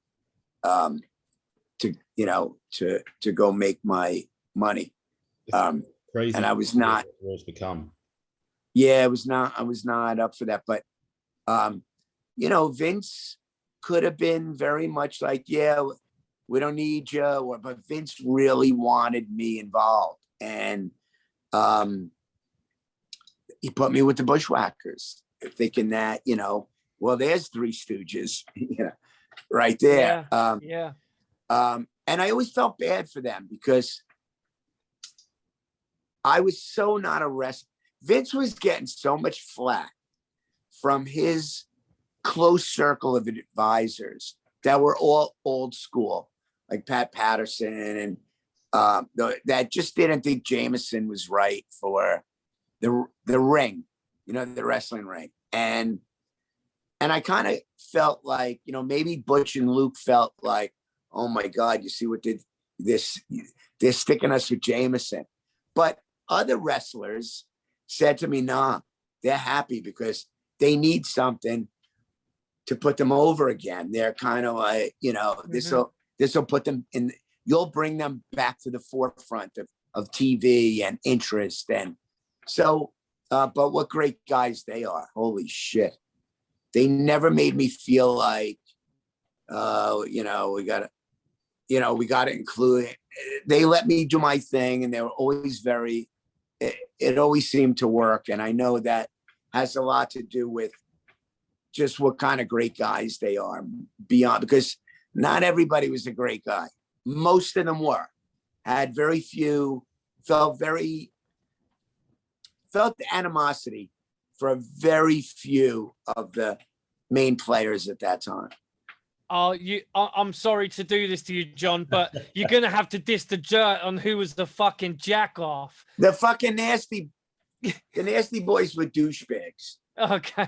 to go make my money. Crazy. And I was not. What's become. Yeah, I was not up for that. But you know, Vince could have been very much like, yeah, we don't need you, but Vince really wanted me involved, and he put me with the Bushwhackers, thinking that, you know, well, there's Three Stooges, you know, right there. And I always felt bad for them because I was so not a wrestler. Vince was getting so much flack from his close circle of advisors that were all old school, like Pat Patterson, and that just didn't think Jamison was right for the ring, you know, the wrestling ring. And I kind of felt like, you know, maybe Butch and Luke felt like, oh my God, you see what did this? They're sticking us with Jamison. But other wrestlers said to me, nah, they're happy because they need something to put them over again. They're kind of like, you know, this will put them in, you'll bring them back to the forefront of TV and interest. And so, but what great guys they are. Holy shit. They never made me feel like, you know, we got to include it. They let me do my thing, and they were always very, it always seemed to work. And I know that has a lot to do with just what kind of great guys they are beyond, because not everybody was a great guy. Most of them were, had very few, felt the animosity for a very few of the main players at that time. I'm sorry to do this to you, John, but you're going to have to diss the dirt on who was the fucking jack off. The fucking nasty boys were douchebags. Okay.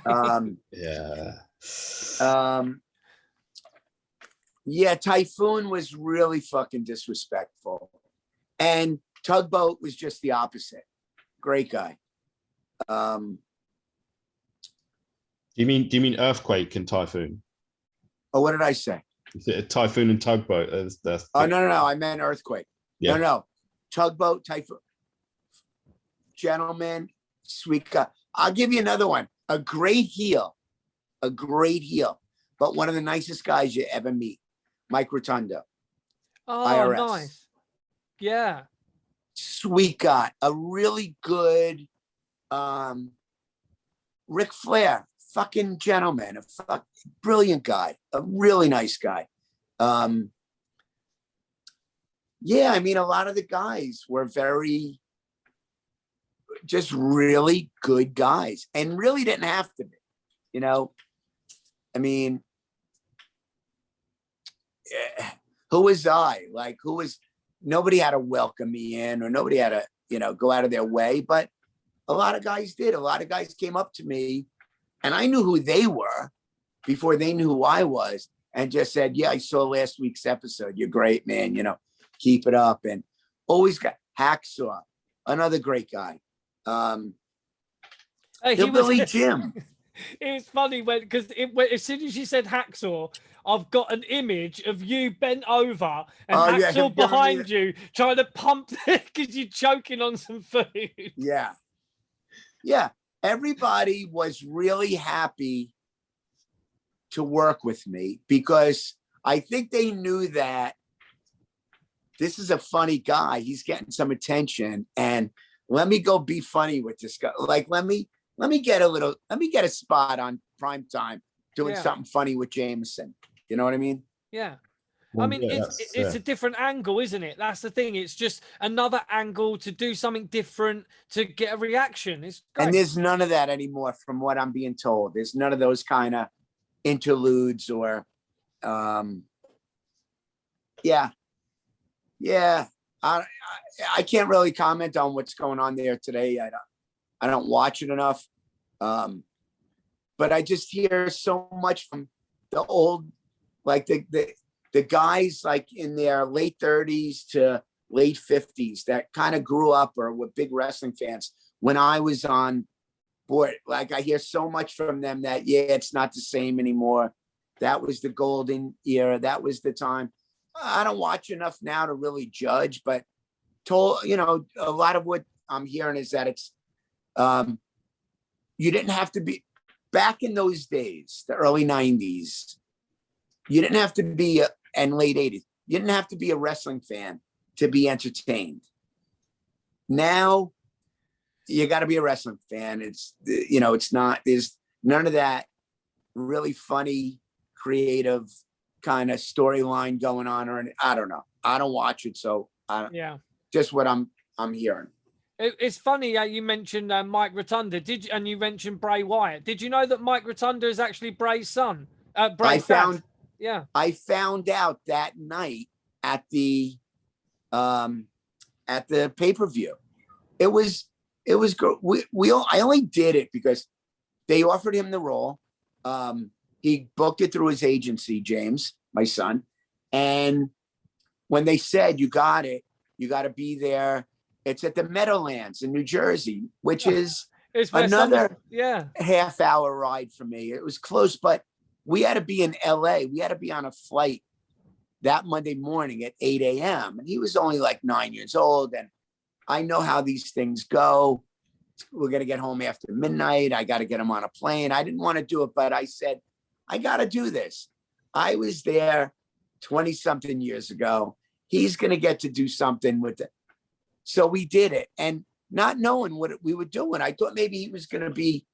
Yeah, Typhoon was really fucking disrespectful. And Tugboat was just the opposite. Great guy. Do you mean Earthquake and Typhoon? Oh, what did I say? Typhoon and Tugboat. Oh, no. I meant Earthquake. Yeah. No. Tugboat, Typhoon. Gentleman, sweet guy. I'll give you another one. A great heel. But one of the nicest guys you ever meet. Mike Rotundo. Oh, IRS. Nice. Yeah. Sweet guy. A really good Ric Flair. Fucking gentleman, a brilliant guy, a really nice guy. Yeah, I mean, a lot of the guys were just really good guys, and really didn't have to be, you know. I mean, who was I? Like, nobody had to welcome me in, or nobody had to, you know, go out of their way, but a lot of guys did. A lot of guys came up to me, and I knew who they were before they knew who I was, and just said, yeah, I saw last week's episode. You're great, man. You know, keep it up. And always got Hacksaw, another great guy. Hillbilly Jim. It was funny because as soon as you said Hacksaw, I've got an image of you bent over and Hacksaw behind you trying to pump because you're choking on some food. Yeah. Everybody was really happy to work with me because I think they knew that this is a funny guy. He's getting some attention, and let me go be funny with this guy. Like, let me get a spot on primetime doing something funny with Jamison. You know what I mean? Yeah. I mean, it's a different angle, isn't it? That's the thing. It's just another angle to do something different to get a reaction. It's great. And there's none of that anymore, from what I'm being told. There's none of those kind of interludes or, yeah. I can't really comment on what's going on there today. I don't watch it enough, but I just hear so much from the old, like the guys like in their late 30s to late 50s that kind of grew up or were big wrestling fans when I was on board. Like, I hear so much from them that, yeah, it's not the same anymore. That was the golden era. That was the time. I don't watch enough now to really judge, but a lot of what I'm hearing is that it's you didn't have to be back in those days, the early 90s. You didn't have to be and late 80s. You didn't have to be a wrestling fan to be entertained. Now you got to be a wrestling fan. It's not, there's none of that really funny, creative kind of storyline going on, or I don't know. I don't watch it, so just what I'm hearing. It's funny you mentioned Mike Rotunda. And you mentioned Bray Wyatt. Did you know that Mike Rotunda is actually Bray's son? Bray's dad. Yeah. I found out that night at the pay-per-view. It was I only did it because they offered him the role. He booked it through his agency, James, my son. And when they said, you got it, you got to be there. It's at the Meadowlands in New Jersey, which is another half-hour ride for me. It was close, but we had to be in LA. We had to be on a flight that Monday morning at 8 a.m. And he was only like 9 years old. And I know how these things go. We're going to get home after midnight. I got to get him on a plane. I didn't want to do it, but I said, I got to do this. I was there 20 something years ago. He's going to get to do something with it. So we did it, and not knowing what we were doing. I thought maybe he was going to be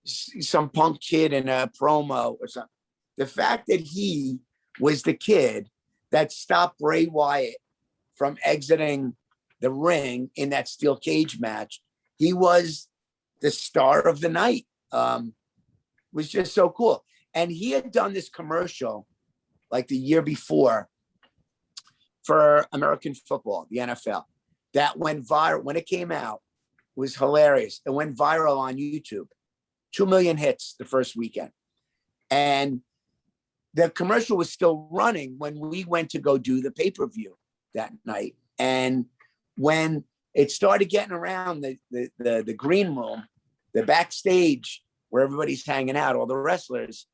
some punk kid in a promo or something. The fact that he was the kid that stopped Bray Wyatt from exiting the ring in that steel cage match, he was the star of the night. Was just so cool. And he had done this commercial like the year before for American football, the NFL, that went viral. When it came out, it was hilarious. It went viral on YouTube. 2 million hits the first weekend. And the commercial was still running when we went to go do the pay-per-view that night. And when it started getting around the green room, the backstage where everybody's hanging out, all the wrestlers,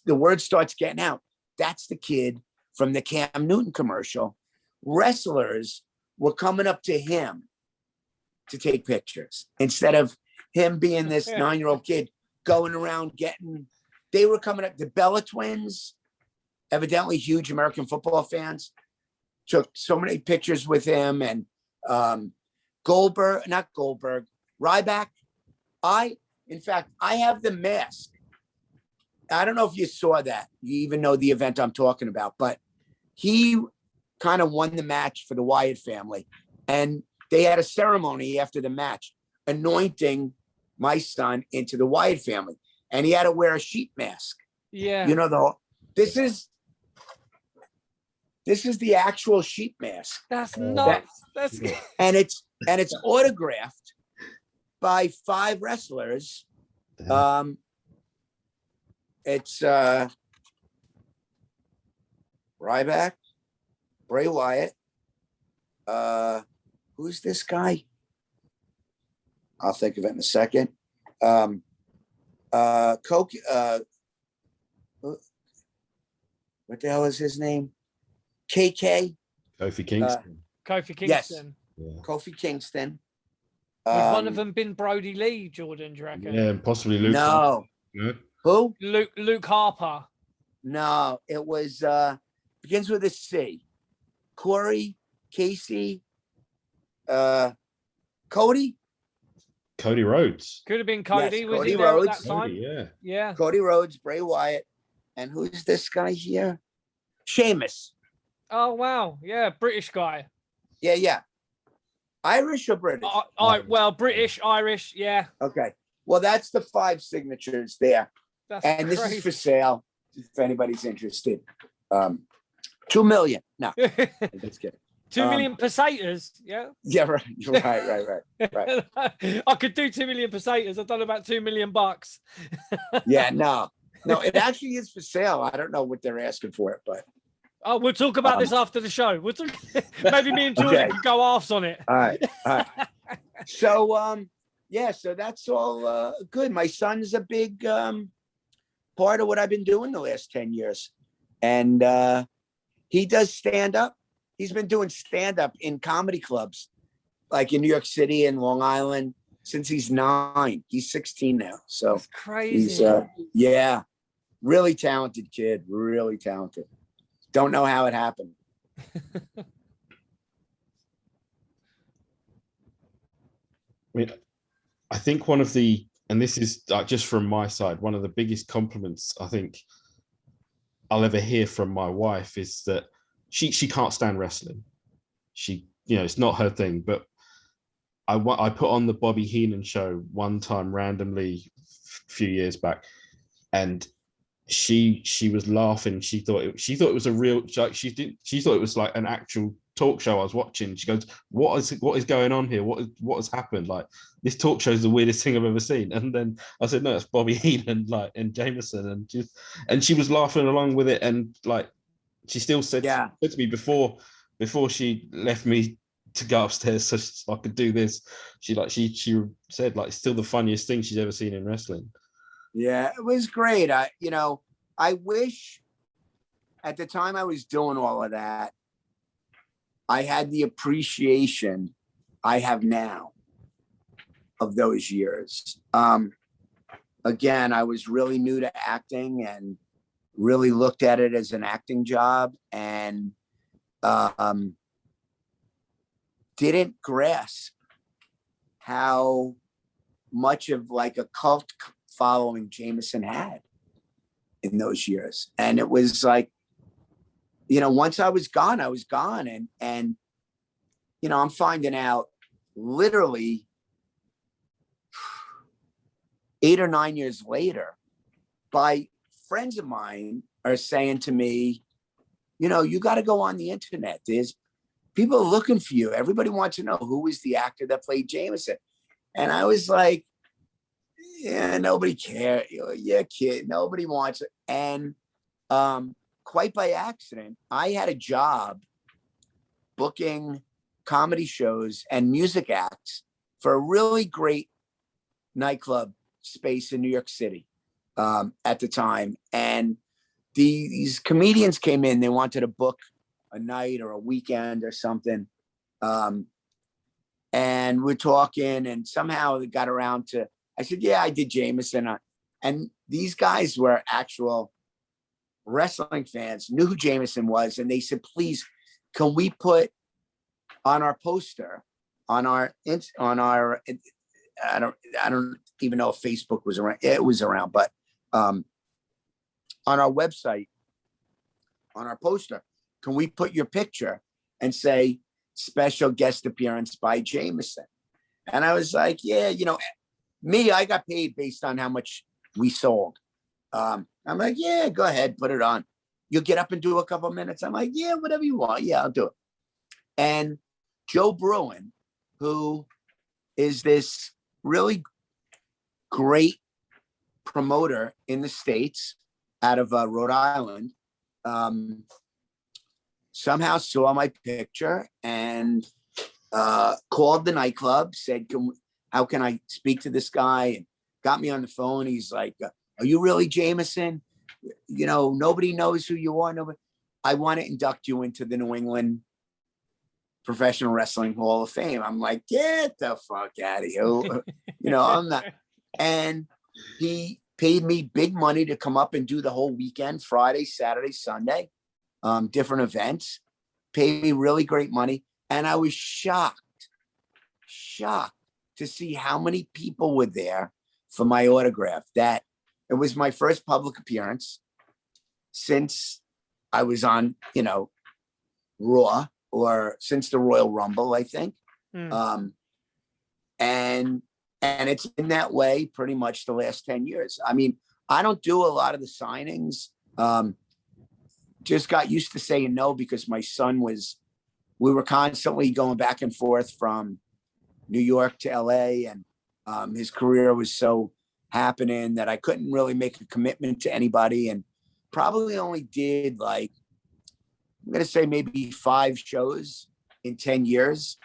the word starts getting out. That's the kid from the Cam Newton commercial. Wrestlers were coming up to him to take pictures instead of him being this 9-year-old kid going around they were coming up. The Bella twins, evidently huge American football fans, took so many pictures with him. And Ryback. In fact, I have the mask. I don't know if you saw that. You even know the event I'm talking about, but he kind of won the match for the Wyatt family. And they had a ceremony after the match, anointing my son into the Wyatt family. And he had to wear a sheep mask. Yeah. You know, this is the actual sheep mask. That's nuts. And it's autographed by 5 wrestlers. It's Ryback, Bray Wyatt. Who's this guy? I'll think of it in a second. What the hell is his name? KK. Kofi Kingston. Kofi Kingston. Yes. Yeah. Kofi Kingston. Was one of them been Brody Lee, Jordan, do you reckon? Yeah, possibly Luke. No. Yeah. Who? Luke Harper. No, it was begins with a C. Corey, Casey, Cody. Cody Rhodes. Could have been Cody. Yes, was Cody he there Rhodes. at that time? Cody, yeah. Cody Rhodes, Bray Wyatt, and who's this guy here? Sheamus. Oh wow, yeah, British guy. Yeah. Irish or British? Well, British, Irish, yeah. Okay. Well, that's the 5 signatures there. That's and crazy. This is for sale if anybody's interested. 2 million. No, let's get it. 2 million pesetas, yeah. Yeah, right. I could do 2 million pesetas. I've done about $2 million. Yeah, no, it actually is for sale. I don't know what they're asking for it, but we'll talk about this after the show. We'll talk. Maybe me and Jordan can go halves on it. All right. So, so that's all good. My son's a big part of what I've been doing the last 10 years, and he does stand up. He's been doing stand up in comedy clubs like in New York City and Long Island since he's 9. He's 16 now. So That's crazy. he's yeah, really talented kid, really talented. Don't know how it happened. I mean, I think one of the, and this is just from my side, one of the biggest compliments I think I'll ever hear from my wife is that she can't stand wrestling. She, it's not her thing, but I put on the Bobby Heenan show one time randomly a few years back, and she was laughing. She thought it was a real, she thought it was like an actual talk show I was watching. She goes, what is going on here? What has happened? Like, this talk show is the weirdest thing I've ever seen. And then I said, no, it's Bobby Heenan, like, and Jamison, and she was laughing along with it. And like, she still said to me before she left me to go upstairs so I could do this, she said, like, it's still the funniest thing she's ever seen in wrestling. Yeah, it was great. I wish at the time I was doing all of that, I had the appreciation I have now of those years. Again, I was really new to acting and really looked at it as an acting job, and didn't grasp how much of like a cult following Jamison had in those years. And it was like, once I was gone, and I'm finding out literally 8 or 9 years later by friends of mine are saying to me, you got to go on the internet. There's people looking for you. Everybody wants to know who was the actor that played Jamison. And I was like, yeah, nobody cares. Yeah, kid, nobody wants it. And quite by accident, I had a job booking comedy shows and music acts for a really great nightclub space in New York City at the time. And these comedians came in, they wanted to book a night or a weekend or something. And we're talking, and somehow it got around to, I said, yeah, I did Jamison. And these guys were actual wrestling fans, knew who Jamison was. And they said, please, can we put on our poster, on our, I don't even know if Facebook was around. It was around, but on our website, on our poster, can we put your picture and say special guest appearance by Jamison? And I was like, yeah, me, I got paid based on how much we sold. I'm like, yeah, go ahead, put it on. You'll get up and do a couple minutes. I'm like, yeah, whatever you want. Yeah, I'll do it. And Joe Bruin, who is this really great promoter in the States out of Rhode Island, somehow saw my picture and called the nightclub, said, how can I speak to this guy? And got me on the phone. He's like, are you really Jamison? Nobody knows who you are. Nobody. I want to induct you into the New England Professional Wrestling Hall of Fame. I'm like, get the fuck out of here. I'm not. And he paid me big money to come up and do the whole weekend, Friday, Saturday, Sunday, different events, paid me really great money. And I was shocked to see how many people were there for my autograph. That it was my first public appearance since I was on, Raw, or since the Royal Rumble, I think. And it's been that way pretty much the last 10 years. I mean, I don't do a lot of the signings. Just got used to saying no because my son we were constantly going back and forth from New York to LA, and his career was so happening that I couldn't really make a commitment to anybody, and probably only did like, I'm going to say maybe 5 shows in 10 years.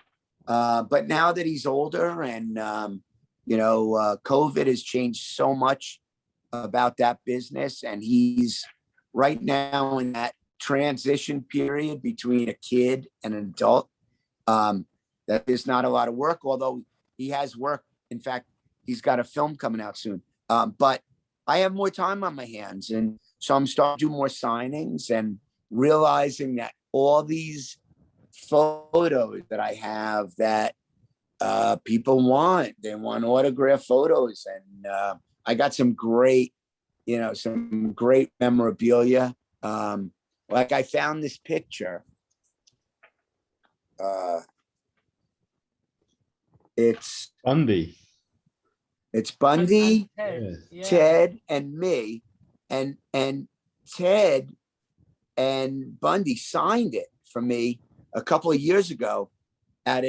But now that he's older and, COVID has changed so much about that business, and he's right now in that transition period between a kid and an adult. that there's not a lot of work, although he has work. In fact, he's got a film coming out soon. But I have more time on my hands. And so I'm starting to do more signings and realizing that all these photos that I have that people want, they want autograph photos. And I got some great, some great memorabilia. Like I found this picture. It's Bundy. It's Bundy, and Ted, Ted, and me, and Ted and Bundy signed it for me a couple of years ago at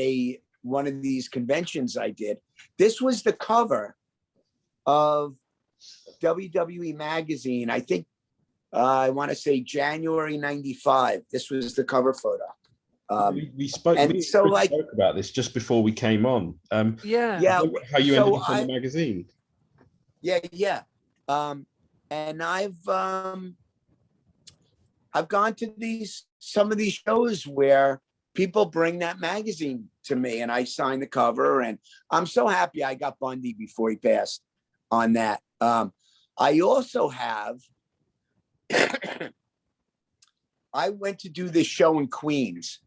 one of these conventions I did. This was the cover of WWE magazine. I think I want to say January '95. This was the cover photo. We spoke about this just before we came on. How you ended up on the magazine. Yeah. And I've gone to some of these shows where people bring that magazine to me and I sign the cover, and I'm so happy I got Bundy before he passed on that. I also have I went to do this show in Queens.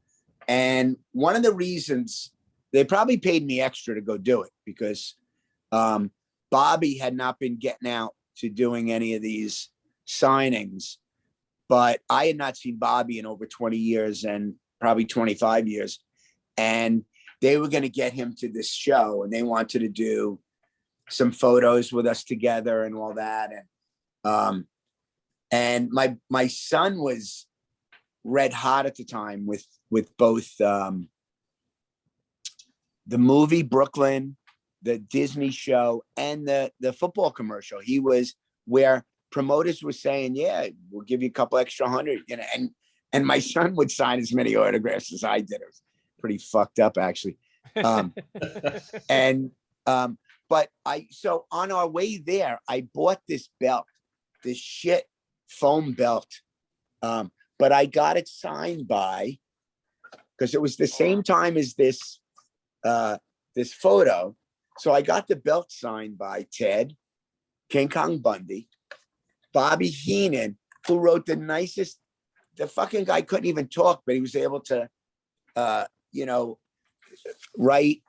And one of the reasons they probably paid me extra to go do it because Bobby had not been getting out to doing any of these signings, but I had not seen Bobby in over 20 years and probably 25 years. And they were going to get him to this show and they wanted to do some photos with us together and all that. And my son was red hot at the time with both the movie Brooklyn, the Disney show, and the football commercial. He was where promoters were saying, yeah, we'll give you a couple extra $100, and my son would sign as many autographs as I did. It was pretty fucked up, actually. So on our way there, I bought this belt, this shit foam belt. But I got it signed by, because it was the same time as this photo. So I got the belt signed by Ted, King Kong Bundy, Bobby Heenan, who wrote the fucking guy couldn't even talk, but he was able to, write,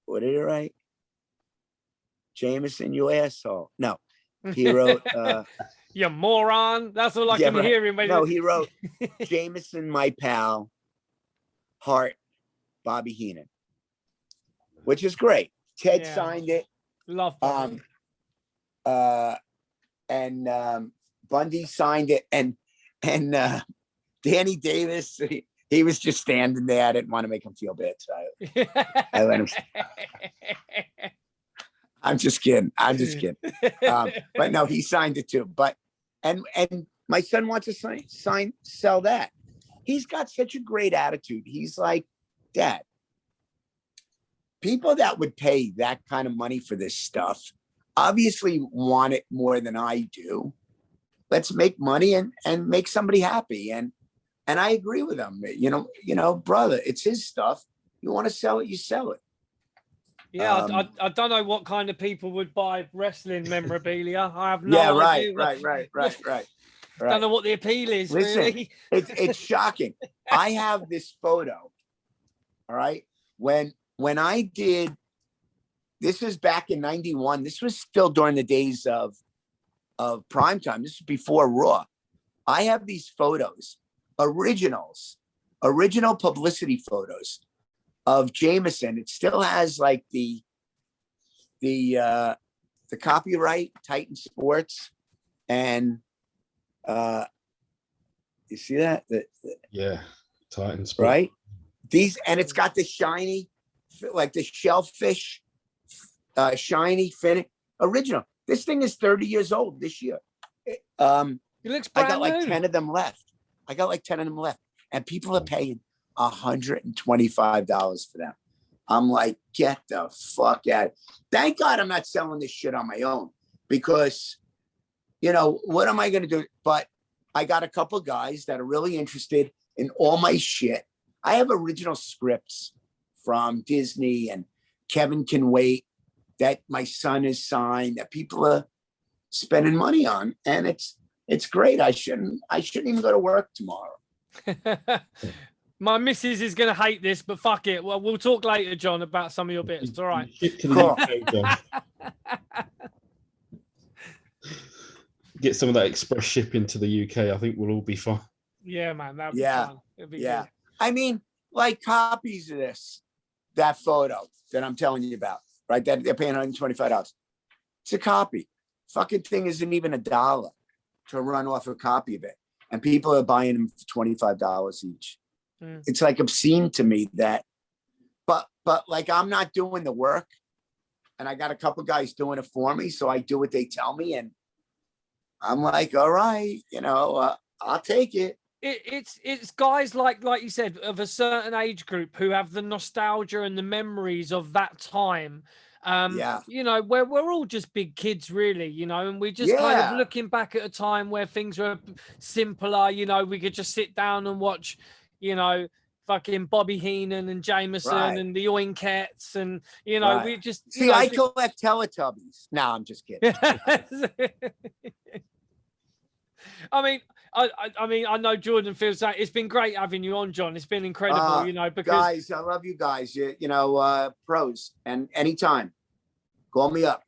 what did he write? Jamison, you asshole. No, he wrote, you moron. That's all I can hear him. No, he wrote Jamison, my pal, heart, Bobby Heenan, which is great. Ted signed it. Love Bobby. And Bundy signed it. And Danny Davis, he was just standing there. I didn't want to make him feel bad. So I let him. I'm just kidding. But no, he signed it too. But and my son wants to sell that. He's got such a great attitude. He's like, Dad, people that would pay that kind of money for this stuff obviously want it more than I do. Let's make money and make somebody happy. And I agree with him. Brother, it's his stuff. You want to sell it, you sell it. Yeah, I don't know what kind of people would buy wrestling memorabilia. I have no idea. Right. Don't know what the appeal is. Listen, really. It's shocking. I have this photo. All right. When I did, this was back in '91. This was still during the days of primetime. This is before Raw. I have these photos, original publicity photos of Jamison. It still has like the copyright, Titan Sports, and you see that? Titan Sports. Right? And it's got the shiny, like the shellfish, shiny finish. Original. This thing is 30 years old this year. It looks brand I got like new. 10 of them left. And people are paying $125 for them. I'm like, get the fuck out. Thank God I'm not selling this shit on my own, because, what am I going to do? But I got a couple guys that are really interested in all my shit. I have original scripts from Disney and Kevin Can Wait that my son has signed that people are spending money on, and it's great. I shouldn't even go to work tomorrow. My missus is going to hate this, but fuck it. Well, we'll talk later, John, about some of your bits. All right. Ship to the Cool. UK, John. Get some of that express shipping to the UK. I think we'll all be fine. Yeah, man. That'd be Yeah. fun. It'd be Yeah. good. I mean, like copies of that photo that I'm telling you about, right? That they're paying $125. It's a copy. Fucking thing isn't even $1 to run off a copy of it. And people are buying them for $25 each. It's like obscene to me that, but like I'm not doing the work, and I got a couple guys doing it for me. So I do what they tell me, and I'm like, all right, I'll take it. It's guys like you said, of a certain age group who have the nostalgia and the memories of that time. Where we're all just big kids, really, and we just kind of looking back at a time where things were simpler. We could just sit down and watch, fucking Bobby Heenan and Jameson and the Oinkettes, and we just I collect Teletubbies. No, I'm just kidding. I mean, I know Jordan feels that. It's been great having you on, John. It's been incredible, because guys, I love you guys. Pros, and anytime, call me up.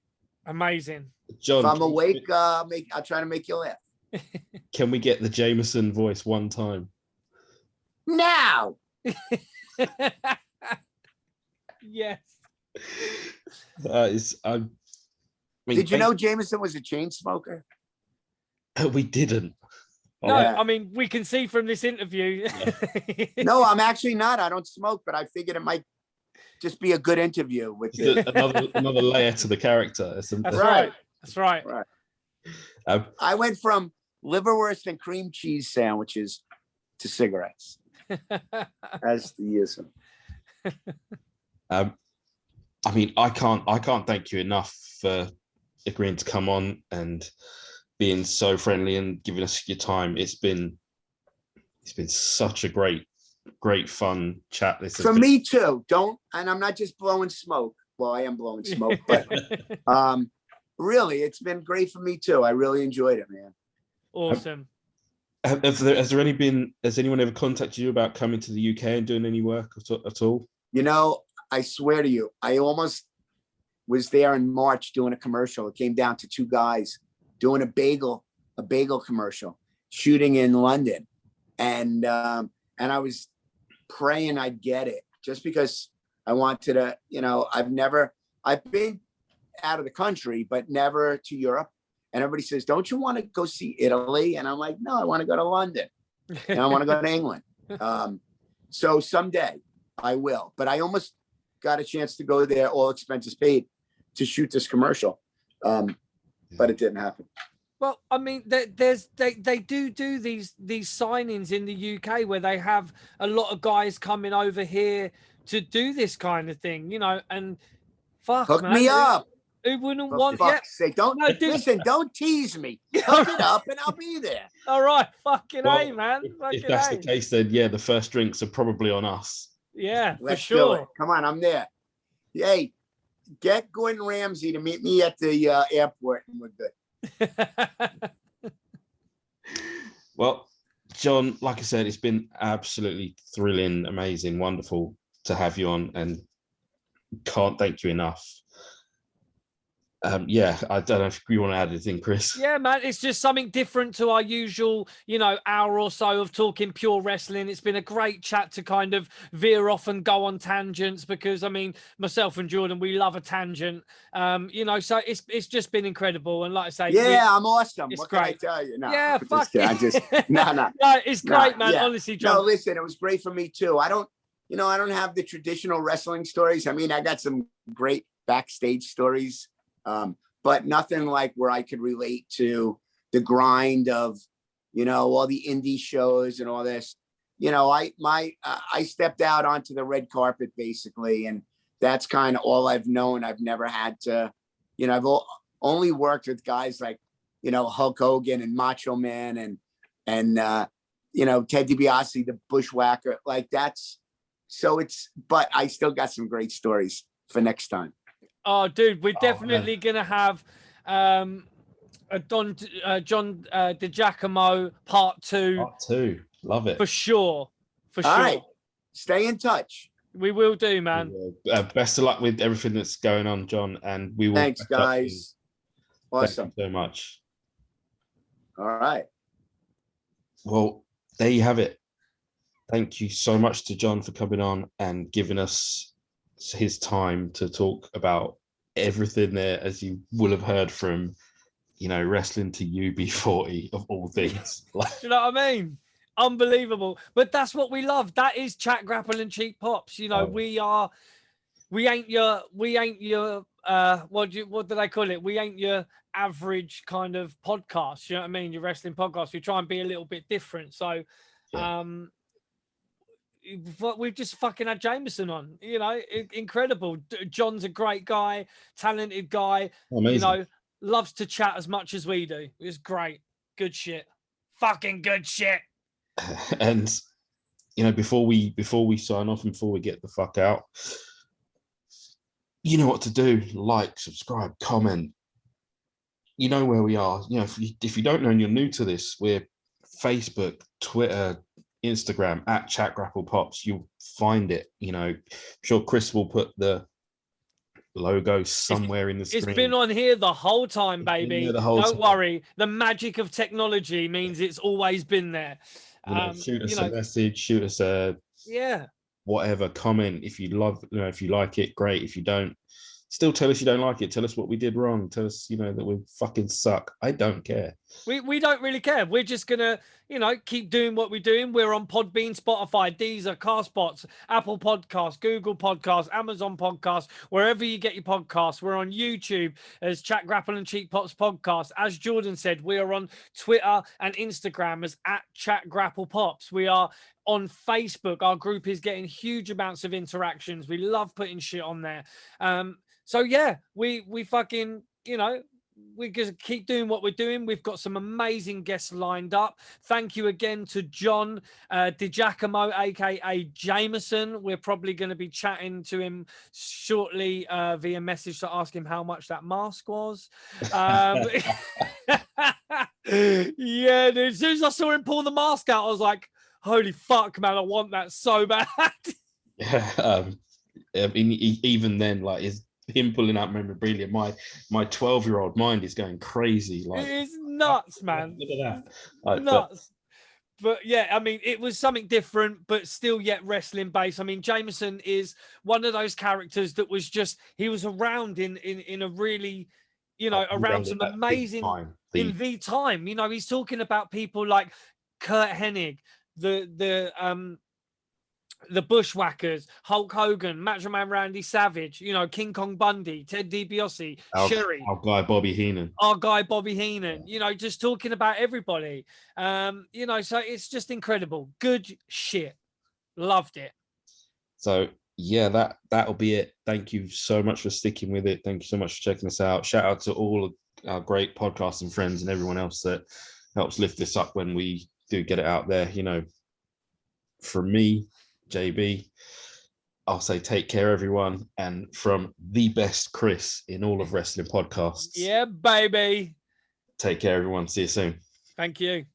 Amazing, John. If I'm awake, I'll try to make you laugh. Can we get the Jameson voice one time? Now. Yes. Did you know Jameson was a chain smoker? We didn't. No, I mean, we can see from this interview. No, I'm actually not. I don't smoke, but I figured it might just be a good interview with you. Another layer to the character. That's right. That's right. I went from liverwurst and cream cheese sandwiches to cigarettes as the years. I mean, I can't thank you enough for agreeing to come on and being so friendly and giving us your time. It's been such a great fun chat. For me too. And I'm not just blowing smoke. Well, I am blowing smoke, but really, it's been great for me too. I really enjoyed it, man. Awesome. Has anyone ever contacted you about coming to the UK and doing any work at all? I swear to you, I almost was there in March doing a commercial. It came down to two guys doing a bagel commercial, shooting in London. And I was praying I'd get it, just because I wanted to, I've been out of the country, but never to Europe. And everybody says, don't you want to go see Italy? And I'm like, no, I want to go to London. And I want to go to England. So someday I will. But I almost got a chance to go there, all expenses paid, to shoot this commercial. But it didn't happen. Well, I mean, they do these signings in the UK where they have a lot of guys coming over here to do this kind of thing, and fuck, hook me up. Who wouldn't For want? fuck's sake, listen, don't tease me. Hook it up and I'll be there. All right, fucking A, man. If that's the case, then yeah, the first drinks are probably on us. Yeah, Let's for sure. do it. Come on, I'm there. Hey, get Gordon Ramsay to meet me at the airport, and we're good. Well, John, like I said, it's been absolutely thrilling, amazing, wonderful to have you on, and can't thank you enough. I don't know if you want to add anything, Chris. Yeah, man, it's just something different to our usual, hour or so of talking pure wrestling. It's been a great chat to kind of veer off and go on tangents, because I mean, myself and Jordan, we love a tangent. So it's just been incredible. And like I say, I'm awesome. What great. can I tell you? No, yeah, fuck it. No, it's great, man. Yeah. Honestly, John. No, listen, it was great for me too. I don't have the traditional wrestling stories. I mean, I got some great backstage stories. But nothing like where I could relate to the grind of, all the indie shows and all this. I stepped out onto the red carpet basically, and that's kind of all I've known. I've never had to, I've only worked with guys like, Hulk Hogan and Macho Man and Ted DiBiase, the Bushwhacker. Like that's So but I still got some great stories for next time. Oh, dude, we're definitely gonna have a John DiGiacomo part 2. Part 2. Love it. For sure. For All sure. right. Stay in touch. We will do, man. Best of luck with everything that's going on, John. And we will. Thanks, guys. Awesome. Thank you so much. All right. Well, there you have it. Thank you so much to John for coming on and giving us his time to talk about everything there, as you will have heard from, wrestling to UB40 of all things. Do you know what I mean? Unbelievable. But that's what we love. That is Chat, Grapple and Cheap Pops. We ain't your what do they call it? We ain't your average kind of podcast. You know what I mean? Your wrestling podcast. We try and be a little bit different. So we've just fucking had Jamison on, incredible. John's a great guy, talented guy, amazing. Loves to chat as much as we do. It's great. Good shit. Fucking good shit. And before we sign off and before we get the fuck out, you know what to do. Like, subscribe, comment. You know where we are. If you don't know and you're new to this, we're Facebook, Twitter, Instagram at Chat Grapple Pops. You'll find it. I'm sure Chris will put the logo somewhere in the screen. It's been on here the whole time, baby. Don't worry. The magic of technology means it's always been there. Shoot us a message, shoot us a whatever, comment. If you love, if you like it, great. If you don't, still tell us you don't like it. Tell us what we did wrong. Tell us, that we fucking suck. I don't care. We don't really care. We're just gonna, keep doing what we're doing. We're on Podbean, Spotify, Deezer, Castbox, Apple Podcasts, Google Podcasts, Amazon Podcasts, wherever you get your podcasts. We're on YouTube as Chat, Grapple and Cheap Pops Podcast. As Jordan said, we are on Twitter and Instagram as at Chat Grapple Pops. We are on Facebook. Our group is getting huge amounts of interactions. We love putting shit on there. So yeah, we fucking, we're going to keep doing what we're doing. We've got some amazing guests lined up. Thank you again to John DiGiacomo, aka Jamison. We're probably going to be chatting to him shortly via message to ask him how much that mask was. Yeah, dude, as soon as I saw him pull the mask out, I was like, holy fuck, man, I want that so bad. Yeah, even then, like, him pulling out memorabilia, my 12-year-old mind is going crazy. Like, it's nuts, man. Look at that. Nuts. But yeah, I mean, it was something different, but still yet wrestling based. I mean, Jamison is one of those characters that was just, he was around in a really, around some amazing in the time. He's talking about people like Kurt Hennig, the Bushwhackers, Hulk Hogan, Macho Man Randy Savage, King Kong Bundy, Ted DiBiase, Sherry, our guy Bobby Heenan, just talking about everybody. So it's just incredible. Good shit. Loved it. So yeah, that'll be it. Thank you so much for sticking with it. Thank you so much for checking us out. Shout out to all of our great podcasting friends and everyone else that helps lift this up when we do get it out there. From me, JB, I'll say take care, everyone. And from the best Chris in all of wrestling podcasts. Yeah, baby. Take care, everyone. See you soon. Thank you.